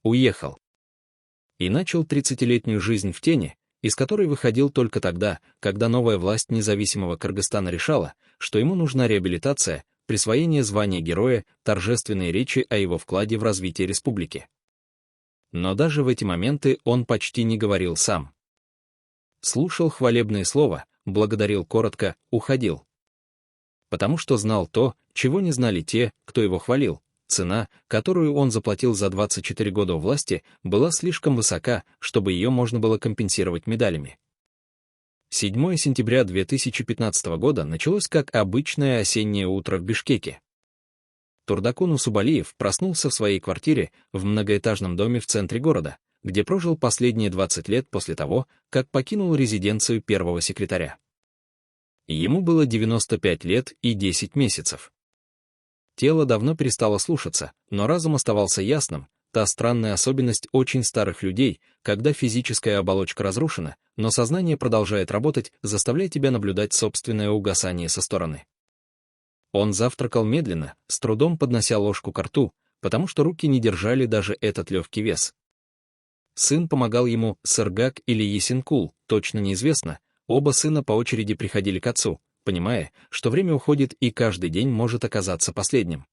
Уехал. И начал 30-летнюю жизнь в тени, из которой выходил только тогда, когда новая власть независимого Кыргызстана решала, что ему нужна реабилитация, присвоение звания героя, торжественные речи о его вкладе в развитие республики. Но даже в эти моменты он почти не говорил сам. Слушал хвалебные слова, благодарил коротко, уходил. Потому что знал то, чего не знали те, кто его хвалил. Цена, которую он заплатил за 24 года у власти, была слишком высока, чтобы ее можно было компенсировать медалями. 7 сентября 2015 года началось как обычное осеннее утро в Бишкеке. Турдакун Усубалиев проснулся в своей квартире в многоэтажном доме в центре города, где прожил последние 20 лет после того, как покинул резиденцию первого секретаря. Ему было 95 лет и 10 месяцев. Тело давно перестало слушаться, но разум оставался ясным, та странная особенность очень старых людей, когда физическая оболочка разрушена, но сознание продолжает работать, заставляя тебя наблюдать собственное угасание со стороны. Он завтракал медленно, с трудом поднося ложку ко рту, потому что руки не держали даже этот легкий вес. Сын помогал ему, Сыргак или Есенкул, точно неизвестно, оба сына по очереди приходили к отцу, понимая, что время уходит и каждый день может оказаться последним.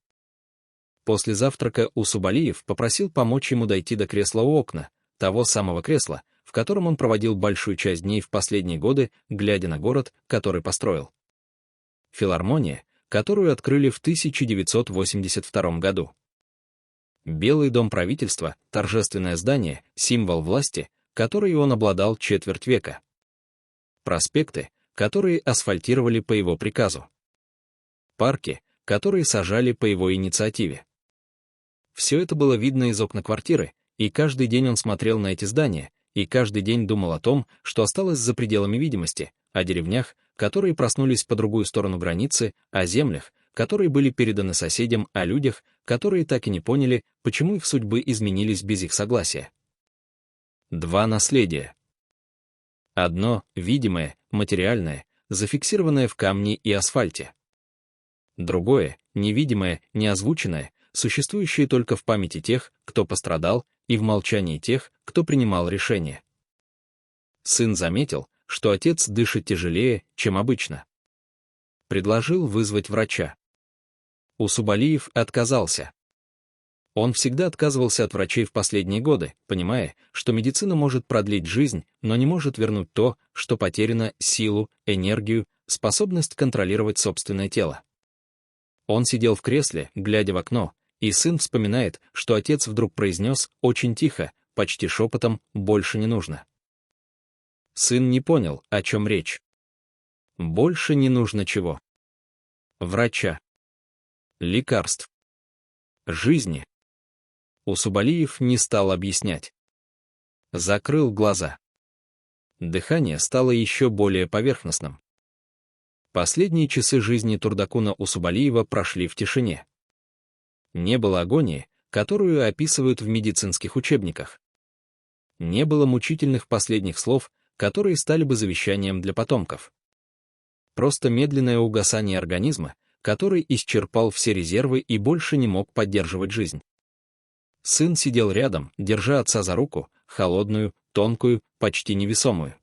После завтрака Усубалиев попросил помочь ему дойти до кресла у окна, того самого кресла, в котором он проводил большую часть дней в последние годы, глядя на город, который построил. Филармония, которую открыли в 1982 году. Белый дом правительства, торжественное здание, символ власти, которой он обладал четверть века. Проспекты, которые асфальтировали по его приказу. Парки, которые сажали по его инициативе. Все это было видно из окна квартиры, и каждый день он смотрел на эти здания, и каждый день думал о том, что осталось за пределами видимости, о деревнях, которые проснулись по другую сторону границы, о землях, которые были переданы соседям, о людях, которые так и не поняли, почему их судьбы изменились без их согласия. Два наследия. Одно — видимое, материальное, зафиксированное в камне и асфальте. Другое — невидимое, неозвученное, существующее только в памяти тех, кто пострадал, и в молчании тех, кто принимал решения. Сын заметил, что отец дышит тяжелее, чем обычно. Предложил вызвать врача. Усубалиев отказался. Он всегда отказывался от врачей в последние годы, понимая, что медицина может продлить жизнь, но не может вернуть то, что потеряно: силу, энергию, способность контролировать собственное тело. Он сидел в кресле, глядя в окно, и сын вспоминает, что отец вдруг произнес очень тихо, почти шепотом: «Больше не нужно». Сын не понял, о чем речь. Больше не нужно чего? Врача. Лекарств. Жизни. Усубалиев не стал объяснять. Закрыл глаза. Дыхание стало еще более поверхностным. Последние часы жизни Турдакуна Усубалиева прошли в тишине. Не было агонии, которую описывают в медицинских учебниках. Не было мучительных последних слов, которые стали бы завещанием для потомков. Просто медленное угасание организма, который исчерпал все резервы и больше не мог поддерживать жизнь. Сын сидел рядом, держа отца за руку, холодную, тонкую, почти невесомую.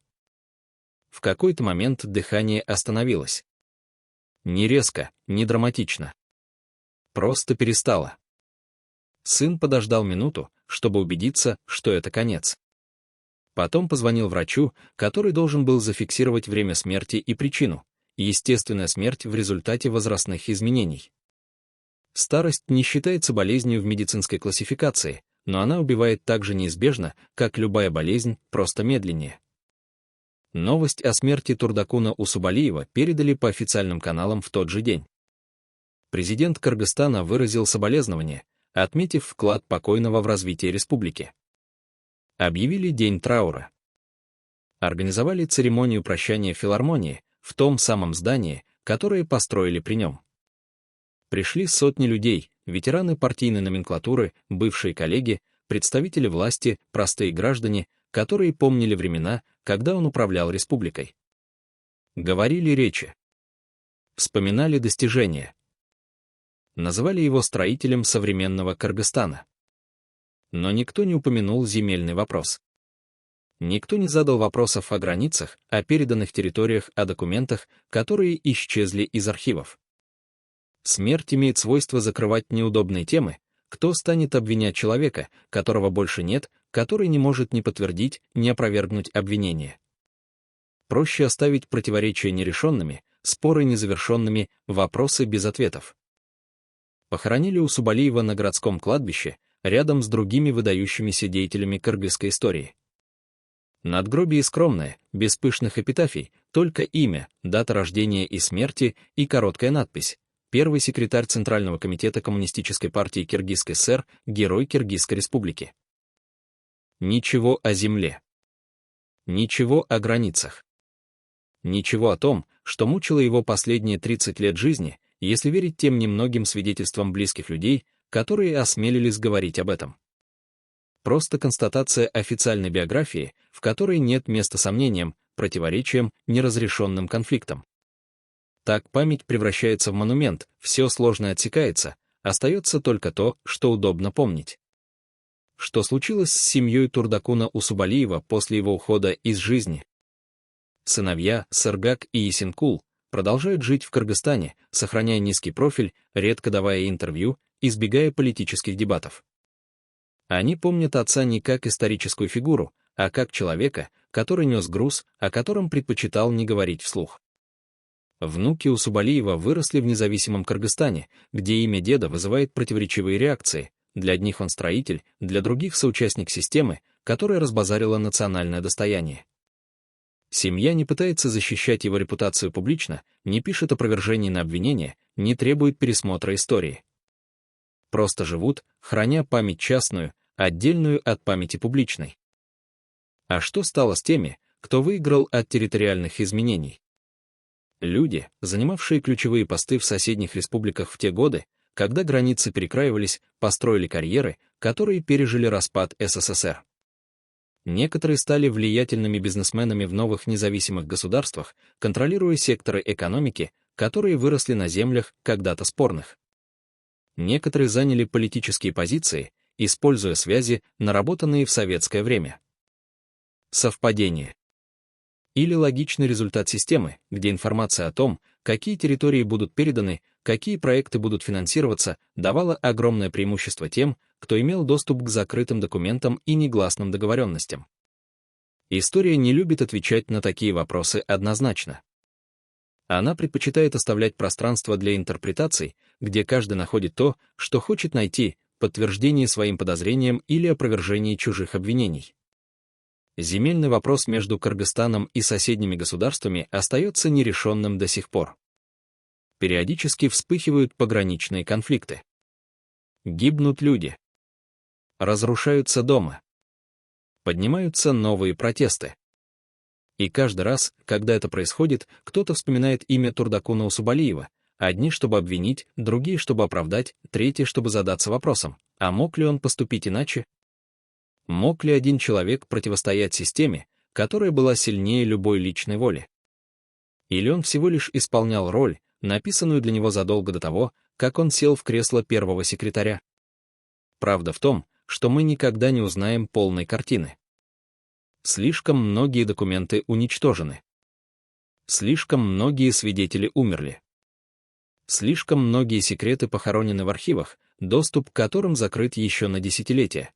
В какой-то момент дыхание остановилось. Не резко, не драматично. Просто перестало. Сын подождал минуту, чтобы убедиться, что это конец. Потом позвонил врачу, который должен был зафиксировать время смерти и причину: естественная смерть в результате возрастных изменений. Старость не считается болезнью в медицинской классификации, но она убивает так же неизбежно, как любая болезнь, просто медленнее. Новость о смерти Турдакуна Усубалиева передали по официальным каналам в тот же день. Президент Кыргызстана выразил соболезнования, отметив вклад покойного в развитие республики. Объявили день траура. Организовали церемонию прощания в филармонии, в том самом здании, которое построили при нем. Пришли сотни людей, ветераны партийной номенклатуры, бывшие коллеги, представители власти, простые граждане, которые помнили времена, когда он управлял республикой. Говорили речи. Вспоминали достижения. Называли его строителем современного Кыргызстана. Но никто не упомянул земельный вопрос. Никто не задал вопросов о границах, о переданных территориях, о документах, которые исчезли из архивов. Смерть имеет свойство закрывать неудобные темы. Кто станет обвинять человека, которого больше нет, который не может ни подтвердить, ни опровергнуть обвинение? Проще оставить противоречия нерешенными, споры незавершенными, вопросы без ответов. Похоронили Усубалиева на городском кладбище, рядом с другими выдающимися деятелями кыргызской истории. Надгробие скромное, без пышных эпитафий, только имя, дата рождения и смерти и короткая надпись: первый секретарь Центрального комитета Коммунистической партии Киргизской ССР, герой Киргизской республики. Ничего о земле. Ничего о границах. Ничего о том, что мучило его последние 30 лет жизни, если верить тем немногим свидетельствам близких людей, которые осмелились говорить об этом. Просто констатация официальной биографии, в которой нет места сомнениям, противоречиям, неразрешенным конфликтам. Так память превращается в монумент, все сложное отсекается, остается только то, что удобно помнить. Что случилось с семьей Турдакуна Усубалиева после его ухода из жизни? Сыновья, Сыргак и Есенкул, продолжают жить в Кыргызстане, сохраняя низкий профиль, редко давая интервью, избегая политических дебатов. Они помнят отца не как историческую фигуру, а как человека, который нес груз, о котором предпочитал не говорить вслух. Внуки Усубалиева выросли в независимом Кыргызстане, где имя деда вызывает противоречивые реакции. Для одних он строитель, для других соучастник системы, которая разбазарила национальное достояние. Семья не пытается защищать его репутацию публично, не пишет опровержений на обвинения, не требует пересмотра истории. Просто живут, храня память частную, отдельную от памяти публичной. А что стало с теми, кто выиграл от территориальных изменений? Люди, занимавшие ключевые посты в соседних республиках в те годы, когда границы перекраивались, построили карьеры, которые пережили распад СССР. Некоторые стали влиятельными бизнесменами в новых независимых государствах, контролируя секторы экономики, которые выросли на землях, когда-то спорных. Некоторые заняли политические позиции, используя связи, наработанные в советское время. Совпадение. Или логичный результат системы, где информация о том, какие территории будут переданы, какие проекты будут финансироваться, давала огромное преимущество тем, кто имел доступ к закрытым документам и негласным договоренностям. История не любит отвечать на такие вопросы однозначно. Она предпочитает оставлять пространство для интерпретаций, где каждый находит то, что хочет найти, подтверждение своим подозрениям или опровержение чужих обвинений. Земельный вопрос между Кыргызстаном и соседними государствами остается нерешенным до сих пор. Периодически вспыхивают пограничные конфликты. Гибнут люди. Разрушаются дома. Поднимаются новые протесты. И каждый раз, когда это происходит, кто-то вспоминает имя Турдакуна Усубалиева, одни, чтобы обвинить, другие, чтобы оправдать, третьи, чтобы задаться вопросом, а мог ли он поступить иначе? Мог ли один человек противостоять системе, которая была сильнее любой личной воли? Или он всего лишь исполнял роль, написанную для него задолго до того, как он сел в кресло первого секретаря? Правда в том, что мы никогда не узнаем полной картины. Слишком многие документы уничтожены. Слишком многие свидетели умерли. Слишком многие секреты похоронены в архивах, доступ к которым закрыт еще на десятилетия.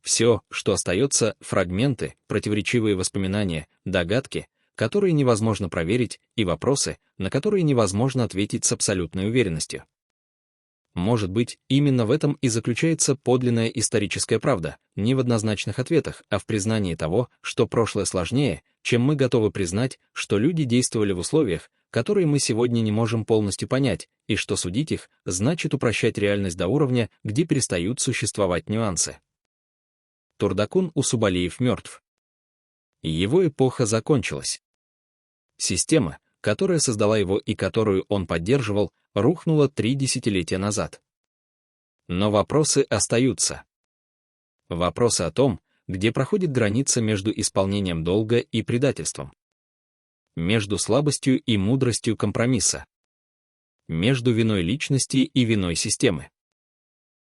Все, что остается, фрагменты, противоречивые воспоминания, догадки, которые невозможно проверить, и вопросы, на которые невозможно ответить с абсолютной уверенностью. Может быть, именно в этом и заключается подлинная историческая правда, не в однозначных ответах, а в признании того, что прошлое сложнее, чем мы готовы признать, что люди действовали в условиях, которые мы сегодня не можем полностью понять, и что судить их значит упрощать реальность до уровня, где перестают существовать нюансы. Турдакун Усубалиев мертв. Его эпоха закончилась. Система, которая создала его и которую он поддерживал, рухнула 3 десятилетия назад. Но вопросы остаются. Вопросы о том, где проходит граница между исполнением долга и предательством. Между слабостью и мудростью компромисса. Между виной личности и виной системы.